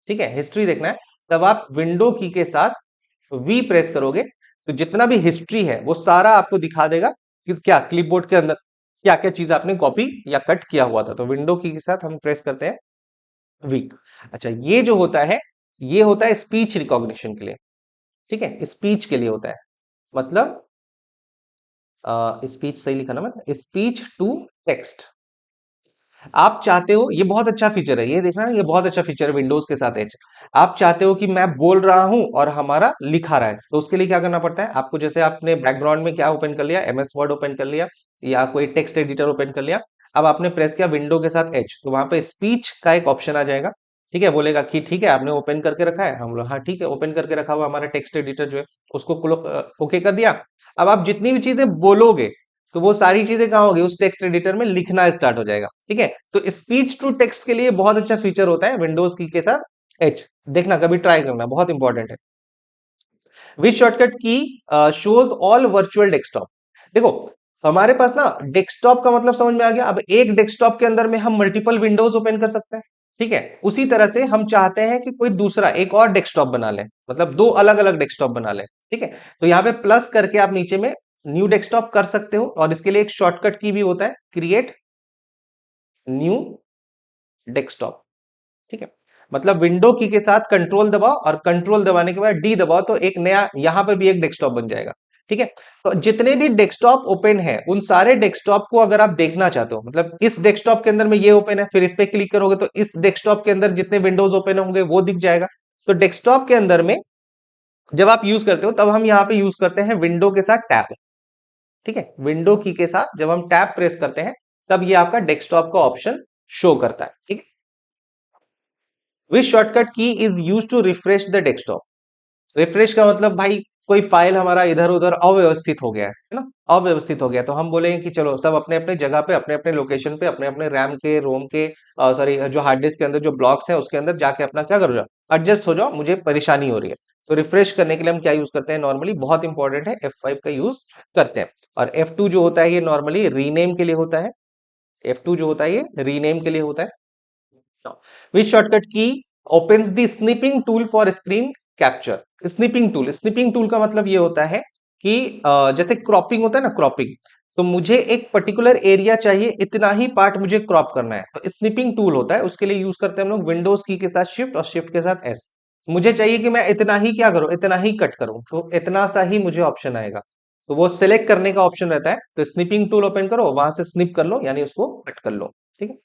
ठीक है, हिस्ट्री देखना है। तब आप विंडो की के साथ वी प्रेस करोगे तो जितना भी हिस्ट्री है वो सारा आपको दिखा देगा कि क्या क्लिपबोर्ड के अंदर क्या क्या चीज आपने कॉपी या कट किया हुआ था। तो विंडो की के साथ हम प्रेस करते हैं वीक। अच्छा, ये जो होता है ये होता है स्पीच रिकॉग्निशन के लिए, ठीक है, स्पीच के लिए होता है। मतलब स्पीच सही लिखा ना, मतलब स्पीच टू टेक्स्ट। आप चाहते हो, ये बहुत अच्छा फीचर है, ये देखना, ये बहुत अच्छा फीचर है विंडोज के साथ एज। आप चाहते हो कि मैं बोल रहा हूं और हमारा लिखा रहा है, तो उसके लिए क्या करना पड़ता है आपको, जैसे आपने बैकग्राउंड में क्या ओपन कर लिया, एमएस वर्ड ओपन कर लिया या कोई टेक्स्ट एडिटर ओपन कर लिया। अब आपने प्रेस किया विंडो के साथ एच, तो वहां पे स्पीच का एक ऑप्शन आ जाएगा, ठीक है। बोलेगा कि ठीक है आपने ओपन करके रखा है, हम लोग हाँ ठीक है ओपन करके रखा हुआ हमारा टेक्स्ट एडिटर जो है, उसको ओके कर दिया। अब आप जितनी भी चीजें बोलोगे तो वो सारी चीजें कहाँ होगी, उस टेक्स्ट एडिटर में लिखना स्टार्ट हो जाएगा, ठीक है। तो स्पीच टू टेक्स्ट के लिए बहुत अच्छा फीचर होता है विंडोज की के साथ एच। देखना, कभी ट्राई करना, बहुत इंपॉर्टेंट है। विच शॉर्टकट की शोज ऑल वर्चुअल डेस्कटॉप। देखो हमारे पास ना डेस्कटॉप का मतलब समझ में आ गया। अब एक डेस्कटॉप के अंदर में हम मल्टीपल विंडोज ओपन कर सकते हैं, ठीक है। उसी तरह से हम चाहते हैं कि कोई दूसरा एक और डेस्कटॉप बना ले, मतलब दो अलग अलग डेस्कटॉप बना ले, ठीक है। तो यहाँ पे प्लस करके आप नीचे में न्यू डेस्कटॉप कर सकते हो, और इसके लिए एक शॉर्टकट की भी होता है, क्रिएट न्यू डेस्कटॉप, ठीक है। मतलब विंडो की के साथ कंट्रोल दबाओ और कंट्रोल दबाने के बाद डी दबाओ तो एक नया यहां पर भी एक डेस्कटॉप बन जाएगा, ठीक है। तो जितने भी डेस्कटॉप ओपन है उन सारे डेस्कटॉप को अगर आप देखना चाहते हो, मतलब इस डेस्कटॉप के अंदर में ये ओपन है, फिर इस पे क्लिक करोगे तो इस डेस्कटॉप के अंदर जितने विंडोज ओपन होंगे वो दिख जाएगा। तो डेस्कटॉप के अंदर में जब आप यूज करते हो तब हम यहाँ पे यूज करते हैं विंडो के साथ टैब, ठीक है। विंडो की के साथ जब हम टैब प्रेस करते हैं तब ये आपका डेस्कटॉप का ऑप्शन शो करता है, ठीक है। Which shortcut key is use to refresh the desktop. Refresh का मतलब भाई कोई फाइल हमारा इधर उधर अव्यवस्थित हो गया है ना, अव्यवस्थित हो गया, तो हम बोलेंगे कि चलो सब अपने अपने जगह पे, अपने अपने लोकेशन पे, अपने अपने रैम के, रोम के, सॉरी जो हार्ड डिस्क के अंदर जो ब्लॉक्स हैं उसके अंदर जाके अपना क्या करो जाओ, एडजस्ट हो जाओ, मुझे परेशानी हो रही है। तो रिफ्रेश करने के लिए हम क्या यूज करते हैं, नॉर्मली बहुत इंपॉर्टेंट है, F5 का यूज करते हैं। और F2 जो होता है ये नॉर्मली रीनेम के लिए होता है। F2 जो होता है ये रीनेम के लिए होता है। विच शॉर्टकट की opens the snipping tool for screen capture. Snipping tool, snipping tool का मतलब ये होता है कि जैसे क्रॉपिंग होता है ना, क्रॉपिंग, तो मुझे एक पर्टिकुलर एरिया चाहिए, इतना ही पार्ट मुझे क्रॉप करना है, तो स्निपिंग टूल होता है, उसके लिए यूज करते हैं हम लोग विंडोज की के साथ शिफ्ट और शिफ्ट के साथ एस। मुझे चाहिए कि मैं इतना ही क्या करूं, इतना ही कट करूं, तो इतना सा ही मुझे ऑप्शन आएगा, तो वो सिलेक्ट करने का ऑप्शन रहता है। तो स्निपिंग टूल ओपन करो, वहां से स्निप कर लो, यानी उसको कट कर लो, ठीक है।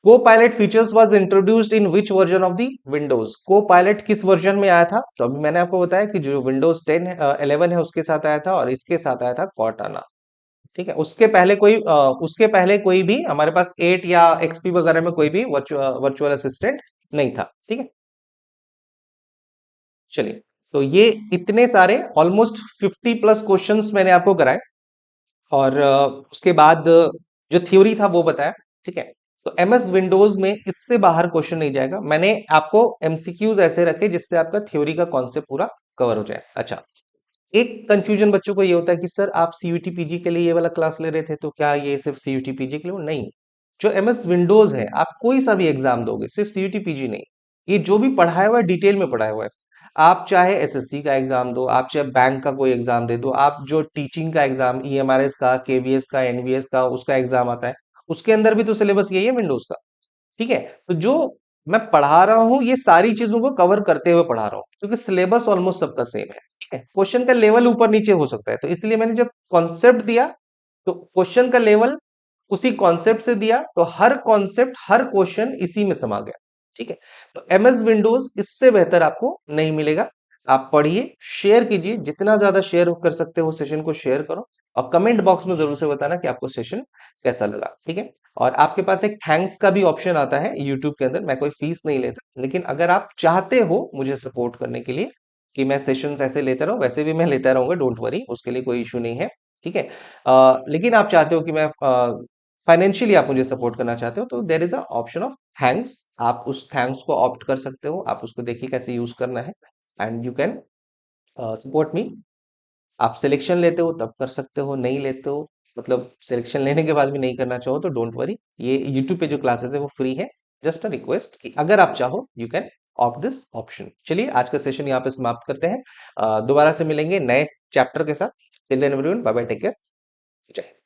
Copilot features was introduced in which version of the Windows? Copilot किस वर्जन में आया था? तो अभी मैंने आपको बताया कि जो Windows 10 है, 11 है उसके साथ आया था, और इसके साथ आया था Cortana, ठीक है। उसके पहले कोई भी हमारे पास 8 या XP वगैरह में कोई भी वर्चुअल असिस्टेंट नहीं था, ठीक है। चलिए, तो ये इतने सारे ऑलमोस्ट 50 प्लस क्वेश्चंस मैंने आपको कराए, और उसके बाद जो थ्योरी था वो बताया, ठीक है। तो एमएस विंडोज में इससे बाहर क्वेश्चन नहीं जाएगा, मैंने आपको एमसीक्यूज ऐसे रखे जिससे आपका थ्योरी का कॉन्सेप्ट पूरा कवर हो जाए। अच्छा, एक कंफ्यूजन बच्चों को ये होता है कि सर आप सीयूटी पीजी के लिए ये वाला क्लास ले रहे थे, तो क्या ये सिर्फ सीयूटी पीजी के लिए? नहीं, जो एमएस विंडोज है आप कोई सा भी एग्जाम दोगे, सिर्फ सीयूटी पीजी नहीं, ये जो भी पढ़ाया हुआ है डिटेल में पढ़ाया हुआ है। आप चाहे एसएससी का एग्जाम दो, आप चाहे बैंक का कोई एग्जाम दे दो, आप जो टीचिंग का एग्जाम, ईएमआरएस का, केवीएस का, एनवीएस का, उसका एग्जाम आता है, उसके अंदर भी तो सिलेबस यही है विंडोज का, ठीक है। तो जो मैं पढ़ा रहा हूं ये सारी चीजों को कवर करते हुए पढ़ा रहा हूं, क्योंकि सिलेबस ऑलमोस्ट सबका सेम है, ठीक है। क्वेश्चन का लेवल ऊपर नीचे हो सकता है, तो इसलिए मैंने जब कॉन्सेप्ट दिया तो क्वेश्चन का लेवल उसी कॉन्सेप्ट से दिया, तो हर कॉन्सेप्ट हर क्वेश्चन इसी में समा गया, ठीक है। तो एमएस विंडोज इससे बेहतर आपको नहीं मिलेगा। आप पढ़िए, शेयर कीजिए, जितना ज्यादा शेयर कर सकते हो सेशन को शेयर करो, और कमेंट बॉक्स में जरूर से बताना कि आपको सेशन कैसा लगा, ठीक है। और आपके पास एक थैंक्स का भी ऑप्शन आता है यूट्यूब के अंदर। मैं कोई फीस नहीं लेता, लेकिन अगर आप चाहते हो मुझे सपोर्ट करने के लिए कि मैं सेशंस ऐसे लेता रहूं, वैसे भी मैं लेता रहूंगा, डोंट वरी, उसके लिए कोई इशू नहीं है, ठीक है। लेकिन आप चाहते हो कि मैं फाइनेंशियली आप मुझे सपोर्ट करना चाहते हो, तो there is a option of thanks. आप उस थैंक्स को ऑप्ट कर सकते हो, आप उसको देखिए कैसे यूज करना है, and you can support me. आप सिलेक्शन लेते हो तब कर सकते हो, नहीं लेते हो मतलब सिलेक्शन लेने के बाद भी नहीं करना चाहो तो डोंट वरी, ये यूट्यूब पे जो क्लासेस है वो फ्री है। जस्ट अ रिक्वेस्ट कि अगर आप चाहो you can opt this option. चलिए आज का सेशन यहाँ पे समाप्त करते हैं, दोबारा से मिलेंगे नए चैप्टर के साथ। Till then everyone, bye bye, take care, जय हिंद।